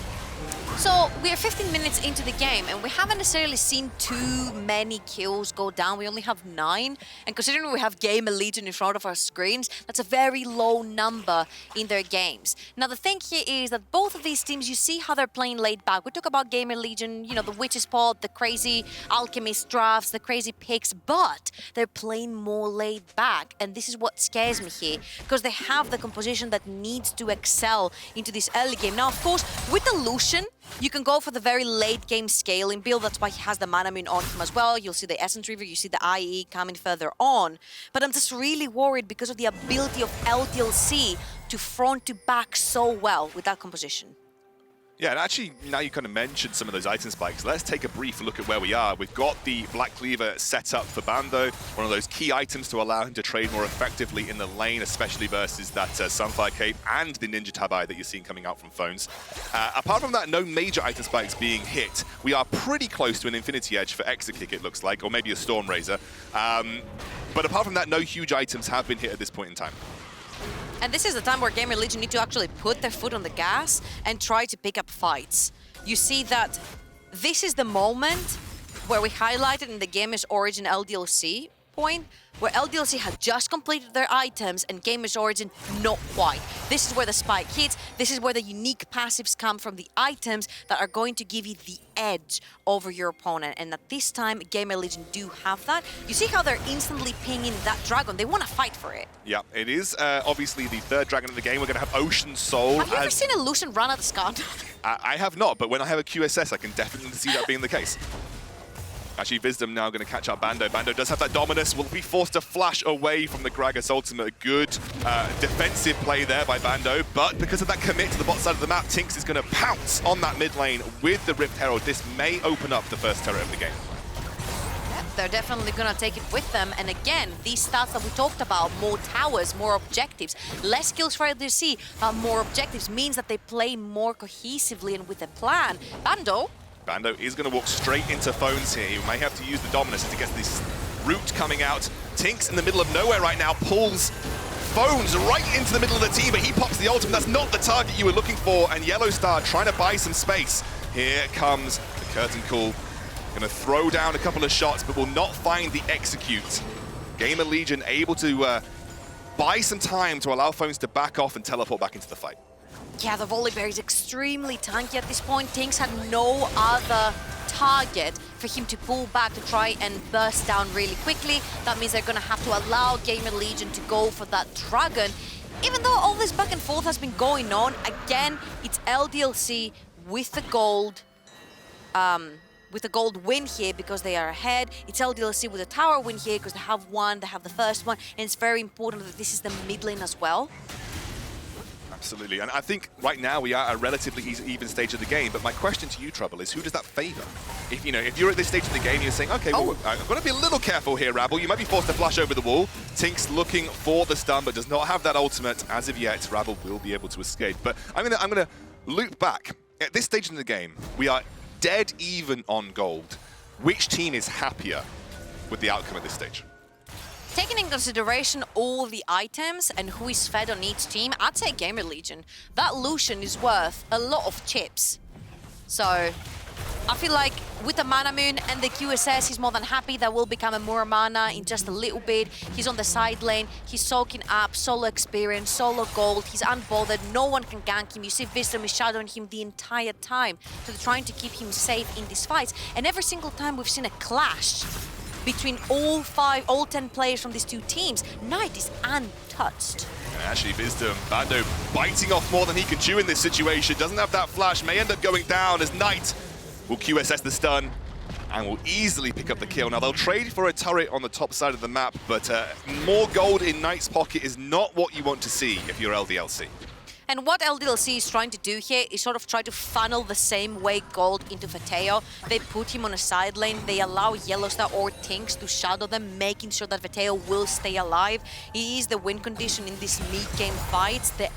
So we are 15 minutes into the game, and we haven't necessarily seen too many kills go down. We only have 9, and considering we have GamerLegion in front of our screens, that's a very low number in their games. Now the thing here is that both of these teams, you see how they're playing laid back. We talk about GamerLegion, you know, the Witch's Pod, the crazy Alchemist drafts, the crazy picks, but they're playing more laid back, and this is what scares me here, because they have the composition that needs to excel into this early game. Now, of course, with the Lucian, you can go for the very late game scaling build. That's why he has the Mana Moon on him as well. You'll see the Essence Reaver, you see the IE coming further on. But I'm just really worried because of the ability of LDLC to front to back so well with that composition. Yeah, and actually, now you kind of mentioned some of those item spikes. Let's take a brief look at where we are. We've got the Black Cleaver set up for Bando, one of those key items to allow him to trade more effectively in the lane, especially versus that Sunfire Cape and the Ninja Tabai that you're seeing coming out from Phones. Apart from that, no major item spikes being hit. We are pretty close to an Infinity Edge for Exakick, it looks like, or maybe a Storm Razor. But apart from that, no huge items have been hit at this point in time. And this is the time where GamerLegion need to actually put their foot on the gas and try to pick up fights. You see that this is the moment where we highlighted in the Gamer's Origin LDLC point, where LDLC had just completed their items and Gamer's Origin not quite. This is where the spike hits. This is where the unique passives come from the items that are going to give you the edge over your opponent. And at this time, GamerLegion do have that. You see how they're instantly pinging that dragon. They want to fight for it. Yeah, it is obviously the third dragon of the game. We're going to have Ocean Soul. Have you ever seen a Lucian run out of Skarner? I have not, but when I have a QSS, I can definitely see that being the case. Actually, Visdom now going to catch up Bando. Bando does have that Dominus, will be forced to flash away from the Gragas ultimate. Good defensive play there by Bando, but because of that commit to the bot side of the map, TynX is going to pounce on that mid lane with the Rift Herald. This may open up the first turret of the game. Yep, they're definitely going to take it with them. And again, these stats that we talked about, more towers, more objectives, less kills for LDC, more objectives, means that they play more cohesively and with a plan. Bando is going to walk straight into Phones here. He may have to use the Dominus to get this route coming out. TynX in the middle of nowhere right now pulls Phones right into the middle of the team, but he pops the ultimate. That's not the target you were looking for, and YellOwStaR trying to buy some space. Here comes the Curtain Call. Going to throw down a couple of shots, but will not find the execute. GamerLegion able to buy some time to allow Phones to back off and teleport back into the fight. Yeah, the Volibear is extremely tanky at this point. TynX had no other target for him to pull back to try and burst down really quickly. That means they're going to have to allow GamerLegion to go for that Dragon. Even though all this back and forth has been going on, again, it's LDLC with the gold win here because they are ahead. It's LDLC with a tower win here because they have one, they have the first one, and it's very important that this is the mid lane as well. Absolutely, and I think right now we are at a relatively even stage of the game, but my question to you, Trouble, is who does that favor? If you're at this stage of the game, you're saying, okay, well, I've got to be a little careful here, Rabble. You might be forced to flash over the wall. TynX looking for the stun, but does not have that ultimate as of yet. Rabble will be able to escape, but I'm gonna loop back. At this stage in the game, we are dead even on gold. Which team is happier with the outcome at this stage? Taking in consideration all the items and who is fed on each team, I'd say GamerLegion. That Lucian is worth a lot of chips. So I feel like with the Mana Moon and the QSS, he's more than happy. That will become a more mana in just a little bit. He's on the side lane. He's soaking up solo experience, solo gold. He's unbothered. No one can gank him. You see Visdom is shadowing him the entire time. So they're trying to keep him safe in these fights. And every single time we've seen a clash between all 10 players from these two teams, Nite is untouched. And actually, Visdom, Bando biting off more than he can chew in this situation. Doesn't have that flash, may end up going down as Nite will QSS the stun and will easily pick up the kill. Now, they'll trade for a turret on the top side of the map, but more gold in Nite's pocket is not what you want to see if you're LDLC. And what LDLC is trying to do here is sort of try to funnel the same way gold into Vetheo. They put him on a side lane. They allow YellOwStaR or TynX to shadow them, making sure that Vetheo will stay alive. He is the win condition in these mid-game fights. The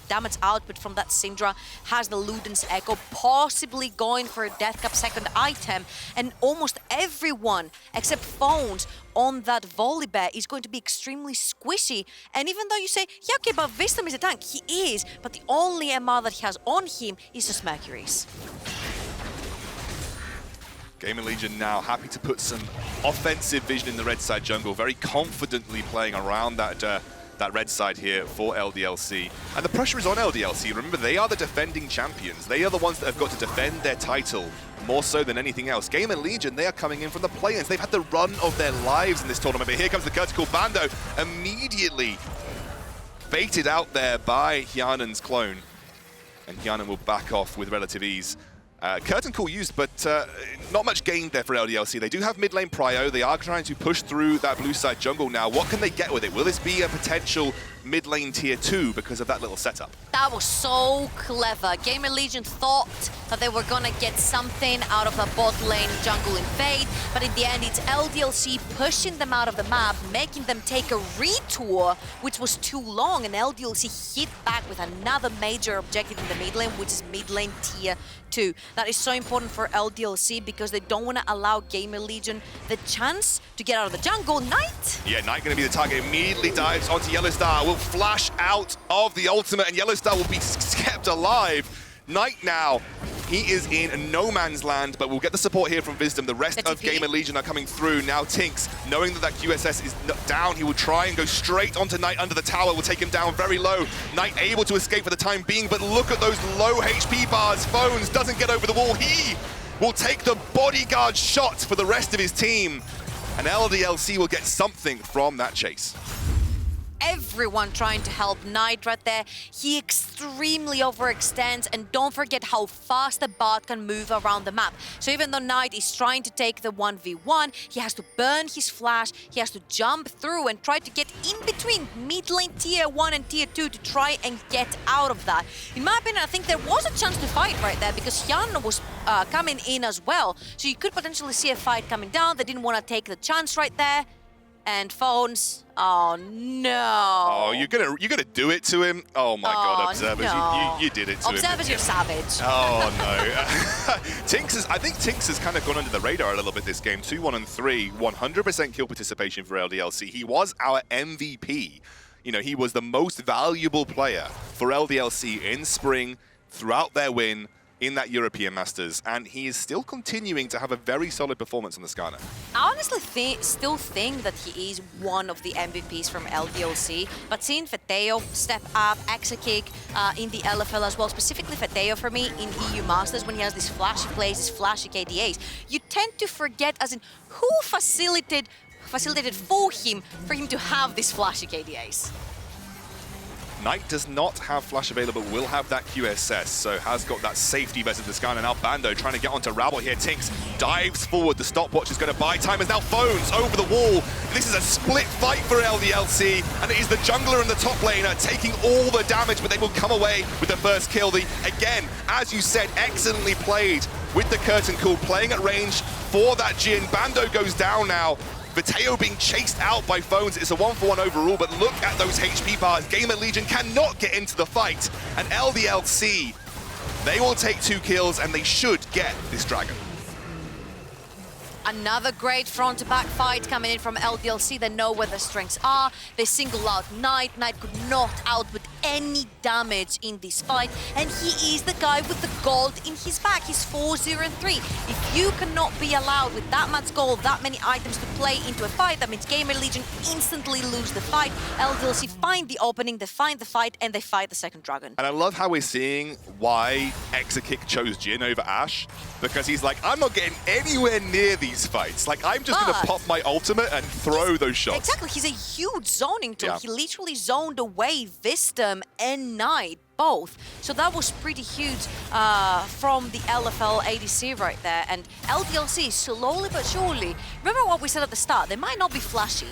damage output from that Syndra has the Luden's Echo, possibly going for a Death Cap second item. And almost everyone, except Phones, on that Volibear is going to be extremely squishy. And even though you say, yeah, okay, but Visdom is a tank, he is, but the only MR that he has on him is just Mercury's. GamerLegion now happy to put some offensive vision in the red side jungle, very confidently playing around that red side here for LDLC. And the pressure is on LDLC. Remember, they are the defending champions. They are the ones that have got to defend their title more so than anything else. GamerLegion, they are coming in from the play-ins. They've had the run of their lives in this tournament. But here comes the critical Bando, immediately baited out there by Hjarnan's clone. And Hjarnan will back off with relative ease. Curtain Call used, but not much gained there for LDLC. They do have mid lane prio. They are trying to push through that blue side jungle now. What can they get with it? Will this be a potential mid lane tier 2 because of that little setup? That was so clever. GamerLegion thought that they were gonna get something out of the bot lane jungle invade, but in the end it's LDLC pushing them out of the map, making them take a retour, which was too long, and LDLC hit back with another major objective in the mid lane, which is mid lane tier 2. That is so important for LDLC because they don't want to allow GamerLegion the chance to get out of the jungle. Nite? Yeah, Nite going to be the target. Immediately dives onto YellOwStaR. Will flash out of the ultimate, and YellOwStaR will be kept alive. Nite now, he is in no man's land, but we'll get the support here from Visdom. The rest of GamerLegion are coming through. Now TynX, knowing that QSS is down, he will try and go straight onto Nite under the tower. Will take him down very low. Nite able to escape for the time being, but look at those low HP bars. Phones doesn't get over the wall. He will take the bodyguard shot for the rest of his team. And LDLC will get something from that chase. Everyone trying to help Nite right there. He extremely overextends, and don't forget how fast the bot can move around the map. So even though Nite is trying to take the 1v1, he has to burn his flash, he has to jump through and try to get in between mid lane tier 1 and tier 2 to try and get out of that. In my opinion, I think there was a chance to fight right there because Hjarnan was coming in as well. So you could potentially see a fight coming down. They didn't want to take the chance right there. And Phones, oh no. Oh, you're gonna do it to him? Oh my God, Observers, no. you did it to him. Observers, you're savage. Oh no. I think TynX has kind of gone under the radar a little bit this game. 2-1-3, 100% kill participation for LDLC. He was our MVP. You know, he was the most valuable player for LDLC in spring, throughout their win, in that European Masters, and he is still continuing to have a very solid performance on the Skarner. I honestly still think that he is one of the MVPs from LDLC, but seeing Vetheo step up, Exakick in the LFL as well, specifically Vetheo for me in EU Masters when he has these flashy plays, these flashy KDAs, you tend to forget as in who facilitated for him to have these flashy KDAs. Nite does not have Flash available, will have that QSS, so has got that safety versus the Skarner. Now Bando trying to get onto Rabble here. TynX dives forward. The stopwatch is going to buy time as now phones over the wall. This is a split fight for LDLC, and it is the jungler and the top laner taking all the damage, but they will come away with the first kill. Again, as you said, excellently played with the curtain call, playing at range for that Jhin. Bando goes down now. Vetheo being chased out by phones. It's a 1-for-1 overall, but look at those HP bars. GamerLegion cannot get into the fight. And LDLC, they will take 2 kills, and they should get this dragon. Another great front-to-back fight coming in from LDLC. They know where their strengths are. They single out Nite. Nite could not output any damage in this fight. And he is the guy with the gold in his back. He's 4-0-3. If you cannot be allowed with that much gold, that many items to play into a fight, that means GamerLegion instantly lose the fight. LDLC find the opening, they find the fight, and they fight the second dragon. And I love how we're seeing why Exakick chose Jhin over Ashe, because he's like, I'm not getting anywhere near these fights. Like, I'm just going to pop my ultimate and throw those shots. Exactly. He's a huge zoning tool. Yeah. He literally zoned away Visdom and Nite both. So that was pretty huge from the LFL ADC right there. And LDLC, slowly but surely, remember what we said at the start, they might not be flashy,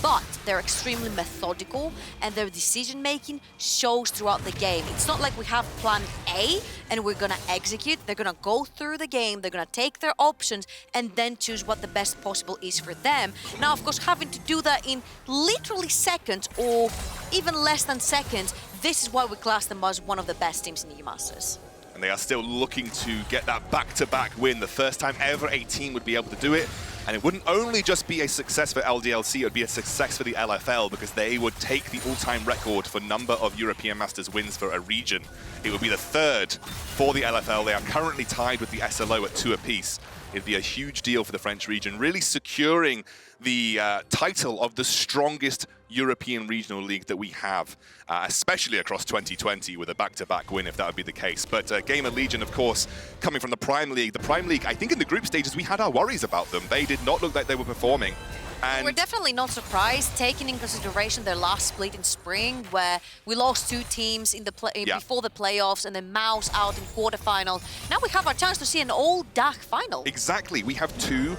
but they're extremely methodical, and their decision-making shows throughout the game. It's not like we have plan A and we're gonna execute. They're gonna go through the game, they're gonna take their options, and then choose what the best possible is for them. Now, of course, having to do that in literally seconds or even less than seconds, this is why we class them as one of the best teams in EU Masters. And they are still looking to get that back-to-back win, the first time ever a team would be able to do it. And it wouldn't only just be a success for LDLC, it would be a success for the LFL, because they would take the all-time record for number of European Masters wins for a region. It would be the 3rd for the LFL. They are currently tied with the SLO at 2 apiece. It'd be a huge deal for the French region, really securing the title of the strongest European regional league that we have, especially across 2020 with a back-to-back win, if that would be the case. But GamerLegion, of course, coming from the Prime League. The Prime League, I think in the group stages, we had our worries about them. They did not look like they were performing. And we're definitely not surprised, taking in consideration their last split in spring, where we lost 2 teams in the before the playoffs and then Mouse out in quarterfinals. Now we have our chance to see an all-DAC final. Exactly. We have 2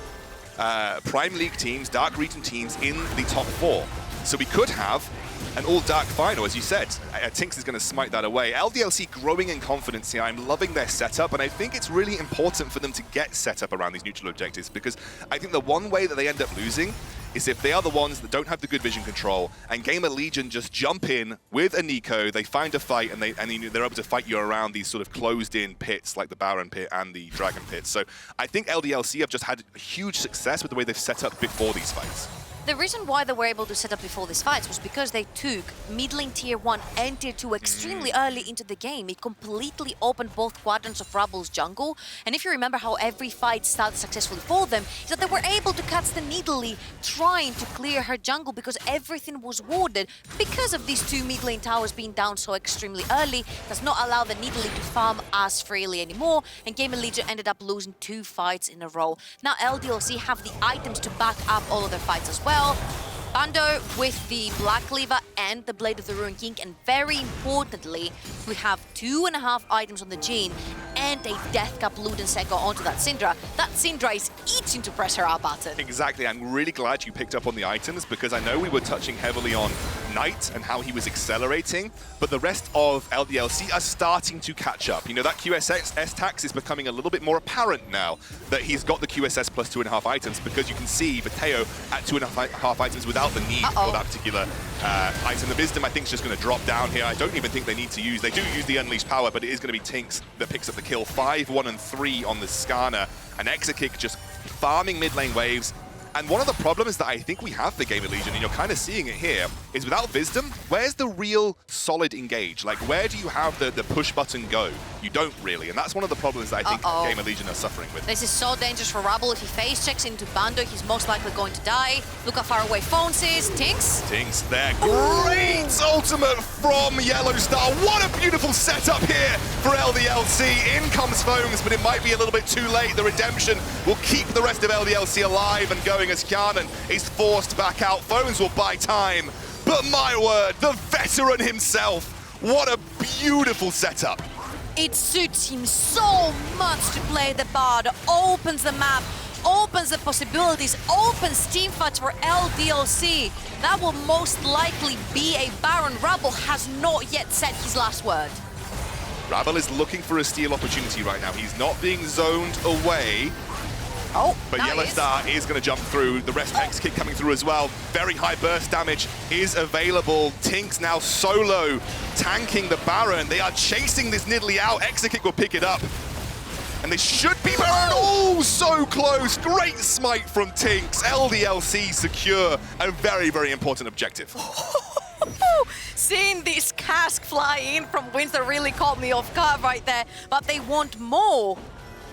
Prime League teams, Dark Region teams in the top 4. So we could have an all-dark final, as you said. TynX is going to smite that away. LDLC growing in confidence here. I'm loving their setup, and I think it's really important for them to get set up around these neutral objectives, because I think the one way that they end up losing is if they are the ones that don't have the good vision control, and GamerLegion just jump in with a Neeko, they find a fight, and they're able to fight you around these sort of closed-in pits, like the Baron pit and the Dragon pit. So I think LDLC have just had huge success with the way they've set up before these fights. The reason why they were able to set up before these fights was because they took mid lane tier 1 and tier 2 extremely early into the game. It completely opened both quadrants of Rabble's jungle. And if you remember how every fight started successfully for them, is that they were able to catch the Nidalee trying to clear her jungle because everything was warded. Because of these 2 mid lane towers being down so extremely early, does not allow the Nidalee to farm as freely anymore. And GamerLegion ended up losing 2 fights in a row. Now LDLC have the items to back up all of their fights as well. Bando with the Black Cleaver and the Blade of the Ruined King, and very importantly, we have 2.5 items on the Jhin and a Death Cap Luden Seko onto that Syndra. That Syndra is itching to press her R button. Exactly. I'm really glad you picked up on the items, because I know we were touching heavily on Nite and how he was accelerating, but the rest of LDLC are starting to catch up. You know, that QSS tax is becoming a little bit more apparent now that he's got the QSS plus 2.5 items, because you can see Vetheo at 2.5 items without the need for that particular item. The Visdom, I think, is just going to drop down here. I don't even think they need to use... They do use the Unleashed Power, but it is going to be TynX that picks up the kill. 5, 1, and 3 on the Skarner. And Exakick just farming mid lane waves And one of the problems that I think we have for GamerLegion, and you're kind of seeing it here, is without Visdom, where's the real solid engage? Like, where do you have the push button go? You don't really, and that's one of the problems that I think GamerLegion are suffering with. This is so dangerous for Rabble. If he face checks into Bando, he's most likely going to die. Look how far away Phones is. TynX. TynX there. Great ultimate from YellOwStaR. What a beautiful setup here for LDLC. In comes Phones, but it might be a little bit too late. The redemption will keep the rest of LDLC alive and going as Hjarnan is forced back out. Phones will buy time. But my word, the veteran himself. What a beautiful setup. It suits him so much to play the Bard. Opens the map, opens the possibilities, opens teamfights for LDLC. That will most likely be a Baron. Rabble has not yet said his last word. Rabble is looking for a steal opportunity right now. He's not being zoned away. Oh, but YellOwStaR is going to jump through. The rest Exakick coming through as well. Very high burst damage is available. TynX now solo, tanking the Baron. They are chasing this Nidalee out. Exakick will pick it up. And they should be Baron. Oh, so close. Great smite from TynX. LDLC secure. A very, very important objective. Seeing this cask fly in from Windsor really caught me off guard right there. But they want more.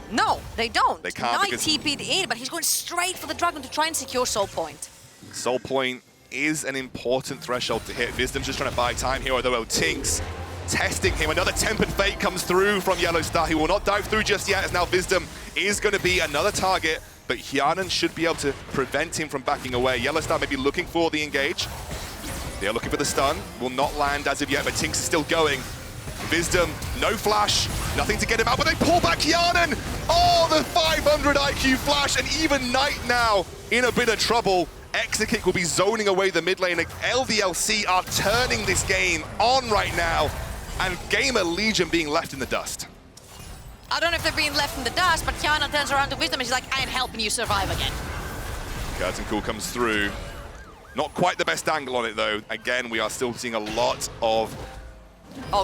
No, they don't. They can't. Nite TP'd in, but he's going straight for the Dragon to try and secure Soul Point. Soul Point is an important threshold to hit. Visdom's just trying to buy time here, although TynX testing him. Another Tempered Fate comes through from YellOwStaR. He will not dive through just yet, as now Visdom is going to be another target, but Hjarnan should be able to prevent him from backing away. YellOwStaR may be looking for the engage. They are looking for the stun. Will not land as of yet, but TynX is still going. Visdom, no flash, nothing to get him out, but they pull back Hjarnan! Oh, the 500 IQ flash, and even Nite now in a bit of trouble. Exakick will be zoning away the mid lane. LDLC are turning this game on right now, and GamerLegion being left in the dust. I don't know if they're being left in the dust, but Hjarnan turns around to Visdom and she's like, I am helping you survive again. Curtain Call comes through. Not quite the best angle on it, though. Again, we are still seeing a lot of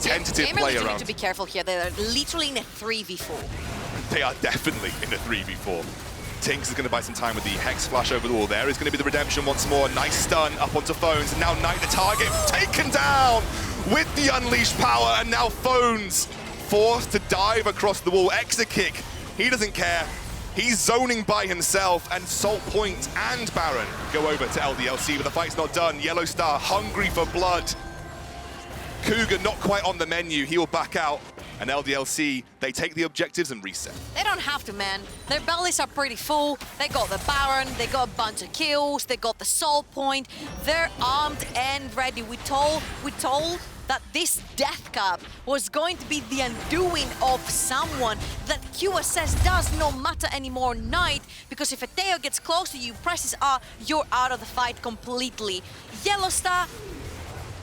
tentative play around. GamerLegion need to be careful here. They're literally in a 3v4. They are definitely in a 3v4. TynX is going to buy some time with the Hex Flash over the wall. There is going to be the redemption once more. Nice stun up onto Phones. And now Nite, the target, taken down with the unleashed power. And now Phones forced to dive across the wall. Exakick, he doesn't care. He's zoning by himself, and Soul Point and Baron go over to LDLC, but the fight's not done. YellOwStaR hungry for blood. Cougar not quite on the menu. He will back out. And LDLC, they take the objectives and reset. They don't have to, man. Their bellies are pretty full. They got the Baron, they got a bunch of kills, they got the Soul Point. They're armed and ready. We told that this Death Cup was going to be the undoing of someone. That QSS does not matter anymore, Nite, because if Vetheo gets close to you, presses R, you're out of the fight completely. YellOwStaR,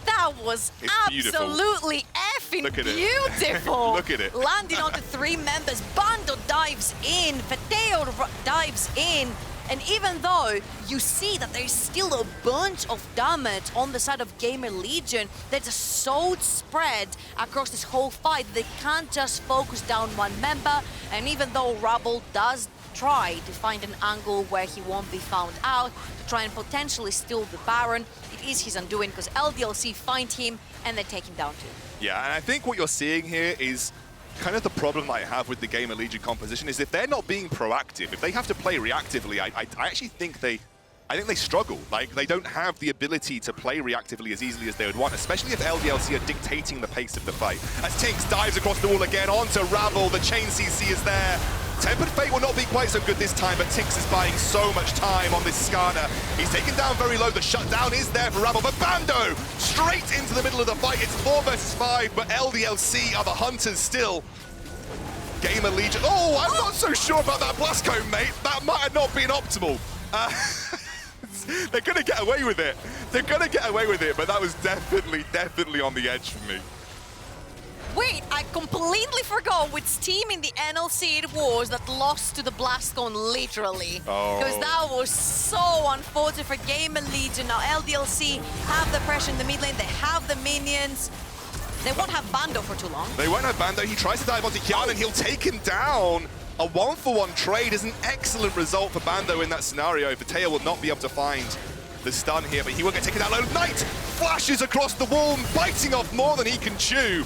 that was absolutely effing beautiful. Look at it. Landing onto 3 members. Bando dives in, Vetheo dives in. And even though you see that there's still a bunch of damage on the side of GamerLegion, there's a so spread across this whole fight. They can't just focus down one member. And even though Rabble does try to find an angle where he won't be found out, to try and potentially steal the Baron, it is his undoing because LDLC find him and they take him down too. Yeah, and I think what you're seeing here is kind of the problem that I have with the GamerLegion composition is if they're not being proactive, if they have to play reactively, I actually think they struggle. Like, they don't have the ability to play reactively as easily as they would want, especially if LDLC are dictating the pace of the fight. As TynX dives across the wall again onto Rabble, the chain CC is there. Tempered Fate will not be quite so good this time, but TynX is buying so much time on this Skarner. He's taken down very low. The shutdown is there for Rabble, but Bando straight into the middle of the fight. It's 4 versus 5, but LDLC are the hunters still. GamerLegion. Oh, I'm not so sure about that blast cone, mate. That might have not been optimal. They're going to get away with it. They're going to get away with it, but that was definitely on the edge for me. Wait, I completely forgot which team in the NLC it was that lost to the blast cone, literally. Oh. Because that was so unfortunate for GamerLegion. Now LDLC have the pressure in the mid lane, they have the minions. They won't have Bando for too long. They won't have Bando. He tries to dive onto Hjarnan. He'll take him down. A 1-for-1 trade is an excellent result for Bando in that scenario. Vetheo will not be able to find the stun here, but he will get taken down low. Nite flashes across the wall, biting off more than he can chew.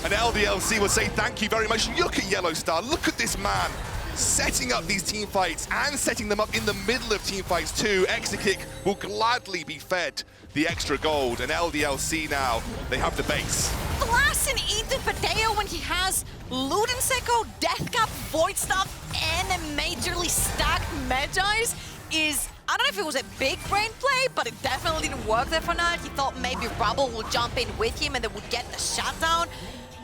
And LDLC will say thank you very much. Look at YellOwStaR, look at this man, setting up these team fights and setting them up in the middle of team fights too. Exakick will gladly be fed the extra gold, and LDLC now, they have the base. Blasting into Vetheo when he has Ludenseko, Deathcap, Void Staff, and a majorly stacked Magi's is, I don't know if it was a big brain play, but it definitely didn't work there for Nite. He thought maybe Rabble would jump in with him and they would get the shutdown.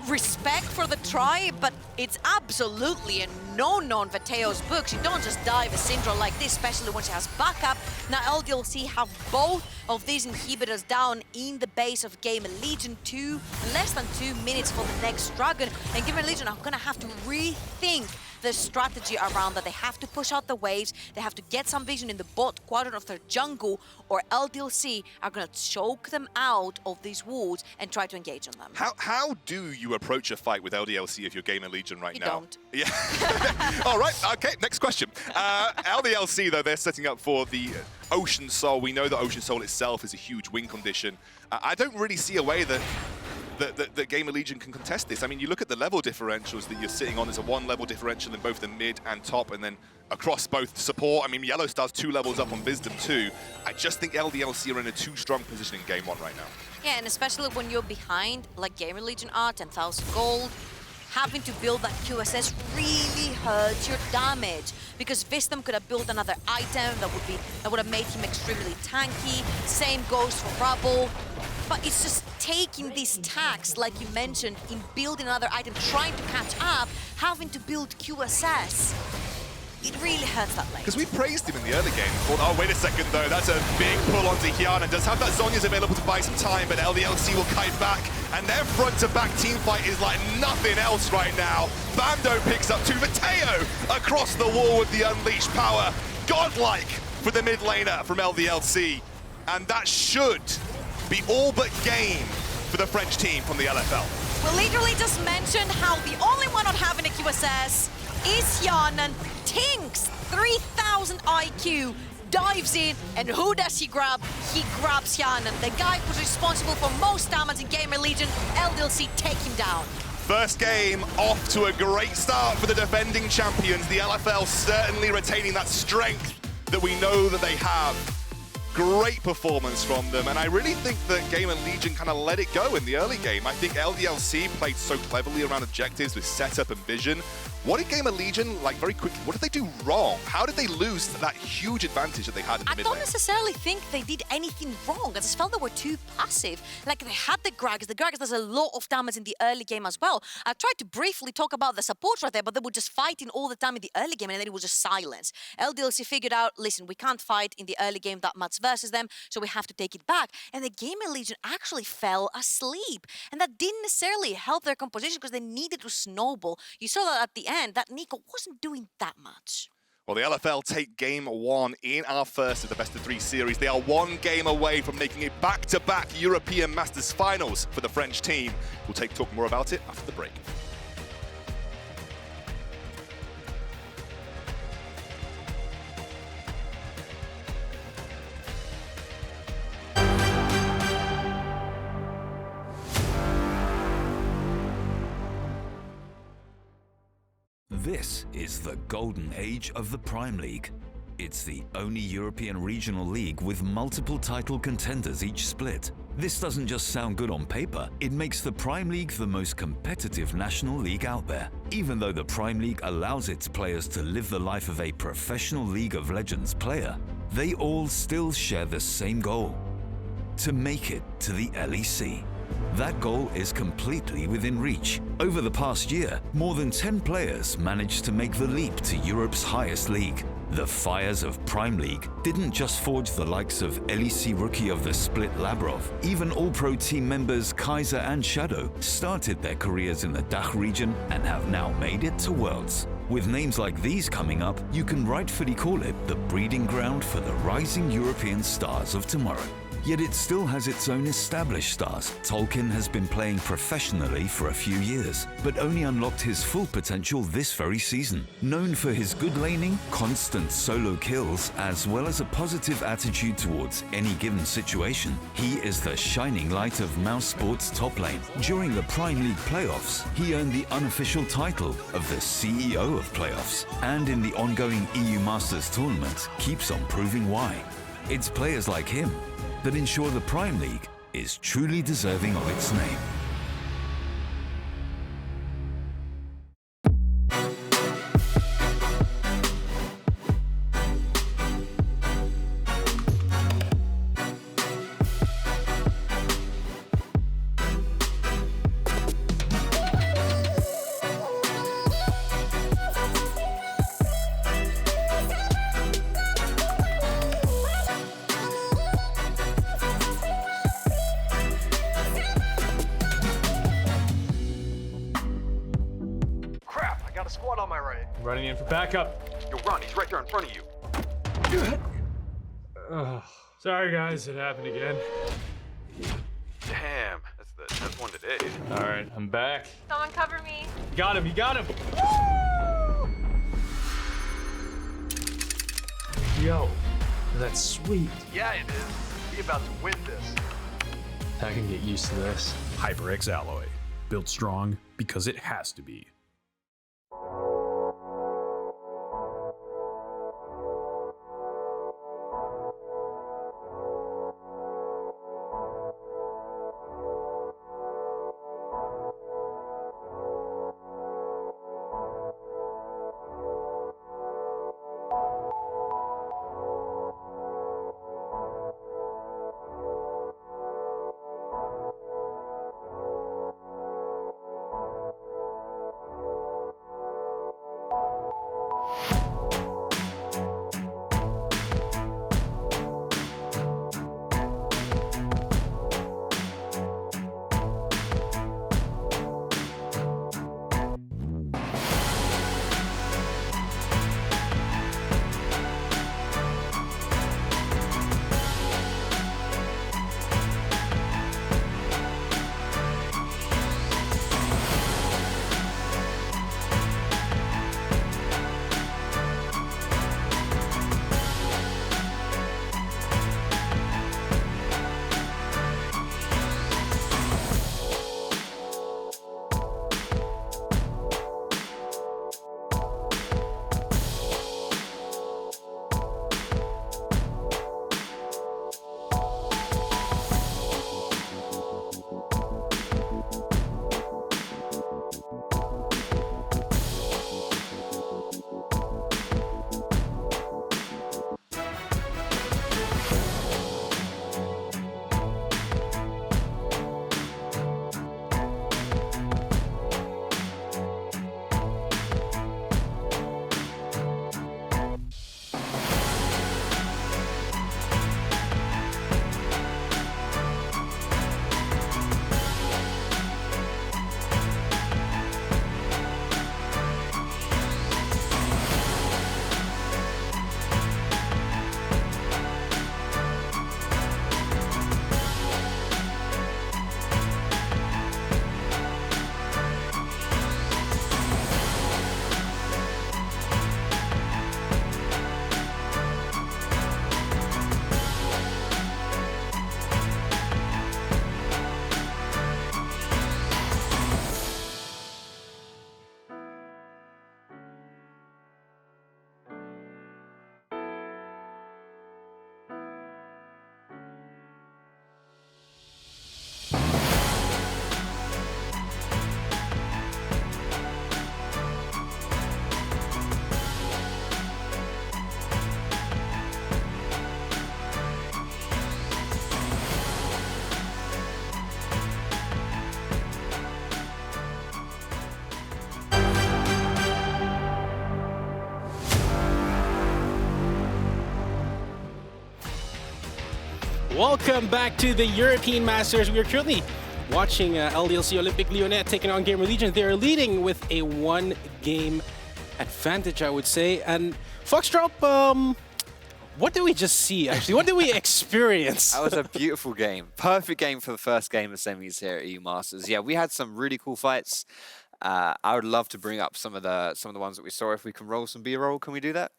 Respect for the try, but it's absolutely a no-no in Vetheo's books. You don't just dive a Syndra like this, especially when she has backup. Now LDLC have both of these inhibitors down in the base of GamerLegion. Less than 2 minutes for the next Dragon, and GamerLegion are gonna have to rethink the strategy around that. They have to push out the waves, they have to get some vision in the bot quadrant of their jungle, or LDLC are gonna choke them out of these wards and try to engage on them. How do you approach a fight with LDLC if you're GamerLegion right now? You don't. Yeah. All right, okay, next question. LDLC, though, they're setting up for the Ocean Soul. We know that Ocean Soul itself is a huge win condition. I don't really see a way that GamerLegion can contest this. I mean, you look at the level differentials that you're sitting on. There's a 1 level differential in both the mid and top, and then across both support. I mean, YellOwStar's 2 levels up on Visdom too. I just think LDLC are in a too strong position in game 1 right now. Yeah, and especially when you're behind, like GamerLegion are, 10,000 gold, having to build that QSS really hurts your damage, because Visdom could have built another item that would have made him extremely tanky. Same goes for Rabble. But it's just taking these tacks, like you mentioned, in building another item, trying to catch up, having to build QSS. It really hurts that lane. Because we praised him in the early game. Thought, oh, wait a second, though. That's a big pull onto Hjarnan. Does have that Zhonya's available to buy some time, but LDLC will kite back. And their front-to-back team fight is like nothing else right now. Bando picks up 2. Vetheo across the wall with the unleashed power. Godlike for the mid laner from LDLC. And that should be all but game for the French team from the LFL. We literally just mentioned how the only one not having a QSS is Hjarnan. TynX, 3,000 IQ, dives in, and who does he grab? He grabs Hjarnan, the guy who's responsible for most damage in GamerLegion. LDLC take him down. First game off to a great start for the defending champions. The LFL certainly retaining that strength that we know that they have. Great performance from them, and I really think that GamerLegion kind of let it go in the early game. I think LDLC played so cleverly around objectives with setup and vision. What did GamerLegion, like very quickly, what did they do wrong? How did they lose that huge advantage that they had in the mid lane? I don't necessarily think they did anything wrong. I just felt they were too passive. Like, they had the Gragas. The Gragas does a lot of damage in the early game as well. I tried to briefly talk about the support right there, but they were just fighting all the time in the early game, and then it was just silence. LDLC figured out, listen, we can't fight in the early game that much versus them, so we have to take it back. And the GamerLegion actually fell asleep. And that didn't necessarily help their composition, because they needed to snowball. You saw that at the end, that Neeko wasn't doing that much. Well, the LFL take game 1 in our first of the best-of-3 series. They are 1 game away from making it back-to-back European Masters Finals for the French team. We'll talk more about it after the break. This is the golden age of the Prime League. It's the only European regional league with multiple title contenders each split. This doesn't just sound good on paper, it makes the Prime League the most competitive national league out there. Even though the Prime League allows its players to live the life of a professional League of Legends player, they all still share the same goal: to make it to the LEC. That goal is completely within reach. Over the past year, more than 10 players managed to make the leap to Europe's highest league. The Fires of Prime League didn't just forge the likes of LEC Rookie of the Split Labrov. Even All-Pro team members Kaiser and Shadow started their careers in the DACH region and have now made it to Worlds. With names like these coming up, you can rightfully call it the breeding ground for the rising European stars of tomorrow. Yet it still has its own established stars. Tolkien has been playing professionally for a few years, but only unlocked his full potential this very season. Known for his good laning, constant solo kills, as well as a positive attitude towards any given situation, he is the shining light of Mouse Sports top lane. During the Prime League playoffs, he earned the unofficial title of the CEO of playoffs, and in the ongoing EU Masters tournament, keeps on proving why. It's players like him that ensure the Prime League is truly deserving of its name. Running in for backup. Yo, Ron, he's right there in front of you. Sorry, guys, it happened again. Damn, that's one today. All right, I'm back. Someone cover me. You got him, you got him. Yo, that's sweet. Yeah, it is. We about to win this. I can get used to this. HyperX Alloy. Built strong because it has to be. Welcome back to the European Masters. We are currently watching LDLC Olympic Lyonnais taking on GamerLegion. They are leading with a one-game advantage, I would say. And Foxdrop, What did we just see, actually? What did we experience? That was a beautiful game. Perfect game for the first game of semis here at EU Masters. Yeah, we had some really cool fights. I would love to bring up some of the ones that we saw. If we can roll some B-roll, can we do that?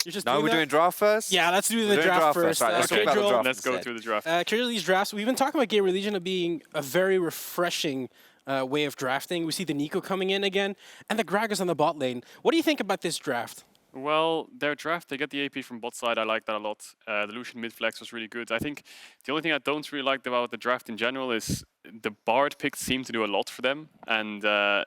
You're just No, we're doing draft first? Yeah, let's do the draft first. Right, let's talk about the Kidril, draft Let's go instead. through the draft. Kidril, these drafts, we've been talking about GamerLegion being a very refreshing way of drafting. We see the Neeko coming in again, and the Gragas on the bot lane. What do you think about this draft? Well, their draft, they get the AP from bot side. I like that a lot. The Lucian mid flex was really good. I think the only thing I don't really like about the draft in general is the Bard picks seem to do a lot for them. And the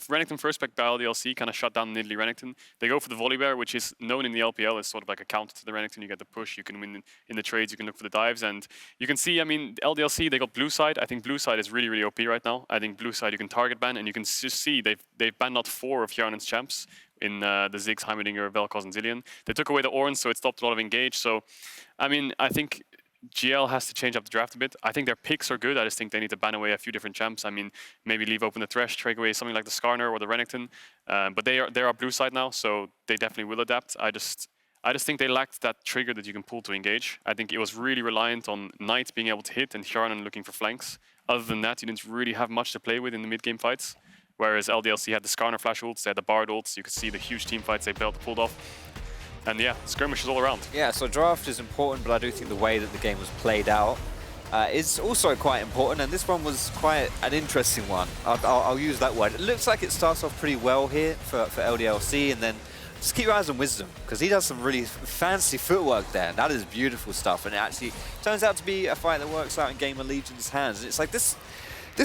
Renekton first pick by LDLC kind of shut down Nidalee Renekton. They go for the Volibear, which is known in the LPL as sort of like a counter to the Renekton. You get the push, you can win in the trades, you can look for the dives. And you can see, I mean, LDLC, they got blue side. I think blue side is really, really OP right now. I think blue side you can target ban, and you can just see they've banned out 4 of Hjarnan's champs in the Ziggs, Heimerdinger, Vel'Koz, and Zilean. They took away the Orange, so it stopped a lot of engage. So, I mean, I think GL has to change up the draft a bit. I think their picks are good. I just think they need to ban away a few different champs. I mean, maybe leave open the Thresh, trade away something like the Skarner or the Renekton. But they are blue side now, so they definitely will adapt. I just think they lacked that trigger that you can pull to engage. I think it was really reliant on Nite being able to hit and Hjarnan looking for flanks. Other than that, you didn't really have much to play with in the mid-game fights. Whereas LDLC had the Skarner flash ults, they had the Bard ults, you could see the huge team fights they pulled off. And yeah, skirmishes all around. Yeah, so draft is important, but I do think the way that the game was played out is also quite important, and this one was quite an interesting one. I'll use that word. It looks like it starts off pretty well here for LDLC, and then just keep your eyes on Visdom, because he does some really fancy footwork there. That is beautiful stuff, and it actually turns out to be a fight that works out in GamerLegion's hands. And it's like this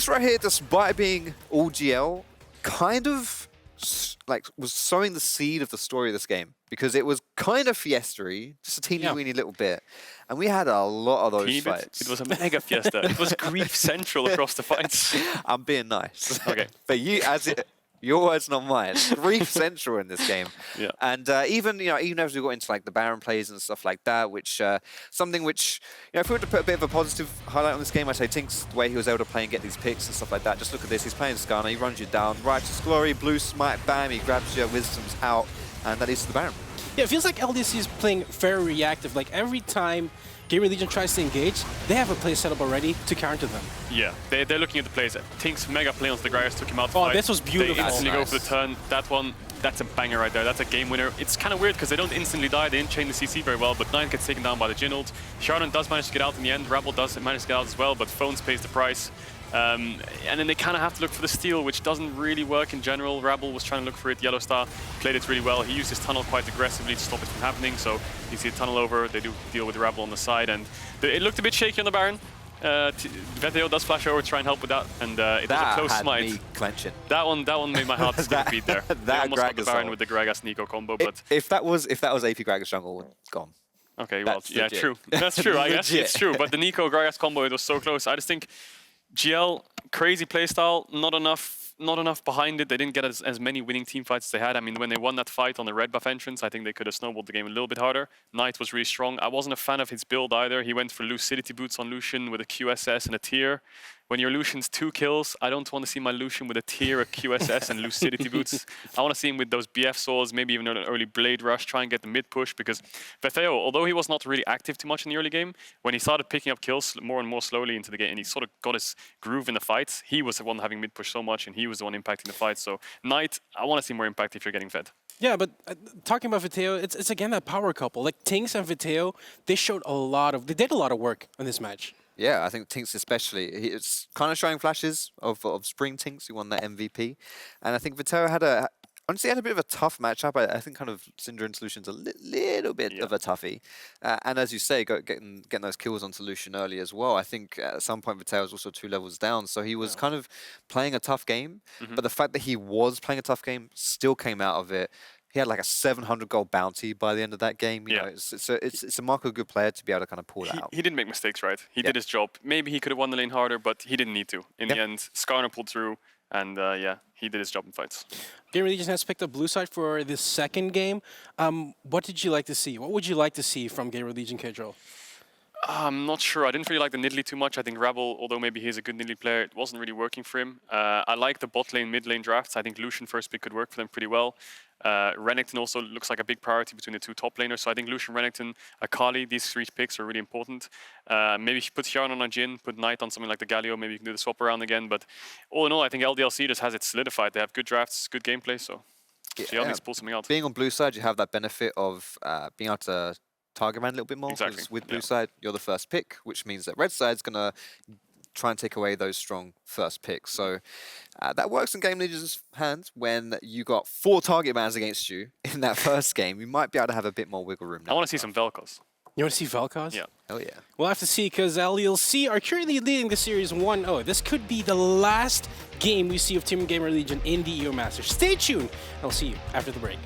right here, despite being all GL, kind of like was sowing the seed of the story of this game, because it was kind of fiesta-y, just a teeny weeny little bit, and we had a lot of those fights. It was a mega fiesta. It was grief central across the fights. I'm being nice. Okay. But your words, not mine. Grief central in this game. Yeah. And even as we got into like the Baron plays and stuff like that, which something which, if we were to put a bit of a positive highlight on this game, I'd say TynX, the way he was able to play and get these picks and stuff like that. Just look at this. He's playing Skarner. He runs you down. Righteous Glory, Blue Smite, bam. He grabs you. Wisdom's out, and that leads to the Baron. Yeah, it feels like LDC is playing very reactive. Like every time GamerLegion tries to engage, they have a play set up already to counter them. Yeah, they're looking at the plays. TynX mega play onto the Gragas, took him out. Oh, this was beautiful. They instantly Nice. go for the turn. That one, that's a banger right there. That's a game winner. It's kind of weird because they don't instantly die. They didn't chain the CC very well, but Nite gets taken down by the Jhin ult. Hjarnan does manage to get out in the end. Rabble does manage to get out as well, but Phones pays the price. And then they kind of have to look for the steal, which doesn't really work in general. Rabble was trying to look for it. YellOwStaR played it really well. He used his tunnel quite aggressively to stop it from happening. So you see a tunnel over. They do deal with the Rabble on the side, and it looked a bit shaky on the Baron. Vetheo does flash over to try and help with that, and it was a close had smite. me clenching. That one made my heart skip a beat there. They almost got the Gragas Baron ult. with the Gragas Neeko combo, but If that was AP Gragas jungle, gone. okay, well, That's yeah, legit. true. That's true. I guess Legit. it's true. But the Neeko Gragas combo, it was so close. I just think GL, crazy playstyle, not enough behind it. They didn't get as many winning team fights as they had. I mean, when they won that fight on the red buff entrance, I think they could have snowballed the game a little bit harder. Nite was really strong. I wasn't a fan of his build either. He went for Lucidity boots on Lucian with a QSS and a tier. When your Lucian's 2 kills, I don't want to see my Lucian with a tier, a QSS, and Lucidity boots. I want to see him with those BF swords, maybe even an early Blade Rush, try and get the mid push, because Vetheo, although he was not really active too much in the early game, when he started picking up kills more and more slowly into the game, and he sort of got his groove in the fights, he was the one having mid push so much, and he was the one impacting the fight. So Nite, I want to see more impact if you're getting fed. Yeah, but talking about Vetheo, it's again that power couple. Like TynX and Vetheo, they did a lot of work on this match. Yeah, I think TynX especially, it's kind of showing flashes of Spring TynX, who won that MVP. And I think Vetheo honestly had a bit of a tough matchup. I think kind of Syndra and Lucian's a little bit of a toughie. And as you say, getting those kills onto Lucian early as well. I think at some point Vetheo was also 2 levels down. So he was kind of playing a tough game. But the fact that he was playing a tough game still came out of it. He had like a 700 goal bounty by the end of that game. You know, it's a mark of a good player to be able to kind of pull that out. He didn't make mistakes, right? He did his job. Maybe he could have won the lane harder, but he didn't need to. In the end, Skarner pulled through, and yeah, he did his job in fights. GamerLegion has picked up blue side for this second game. What did you like to see? What would you like to see from GamerLegion, Kidril? I'm not sure. I didn't really like the Nidalee too much. I think Rabble, although maybe he's a good Nidalee player, it wasn't really working for him. I like the bot lane, mid lane drafts. I think Lucian first pick could work for them pretty well. Renekton also looks like a big priority between the two top laners. So I think Lucian, Renekton, Akali, these 3 picks are really important. Maybe put Hjarnan on Jhin, put Nite on something like the Galio. Maybe you can do the swap around again. But all in all, I think LDLC just has it solidified. They have good drafts, good gameplay. So see how they pull something out. Being on blue side, you have that benefit of being able to target man a little bit more. Exactly. With blue side, you're the first pick, which means that red side's going to try and take away those strong first picks. So that works in GameLegion's hands when you got 4 target bans against you in that first game. You might be able to have a bit more wiggle room now. I want to see some Vel'Koz. You want to see Vel'Koz? Yeah. Oh yeah. We'll have to see because LDLC are currently leading the series 1-0. This could be the last game we see of Team GamerLegion in the EU Masters. Stay tuned. I'll see you after the break.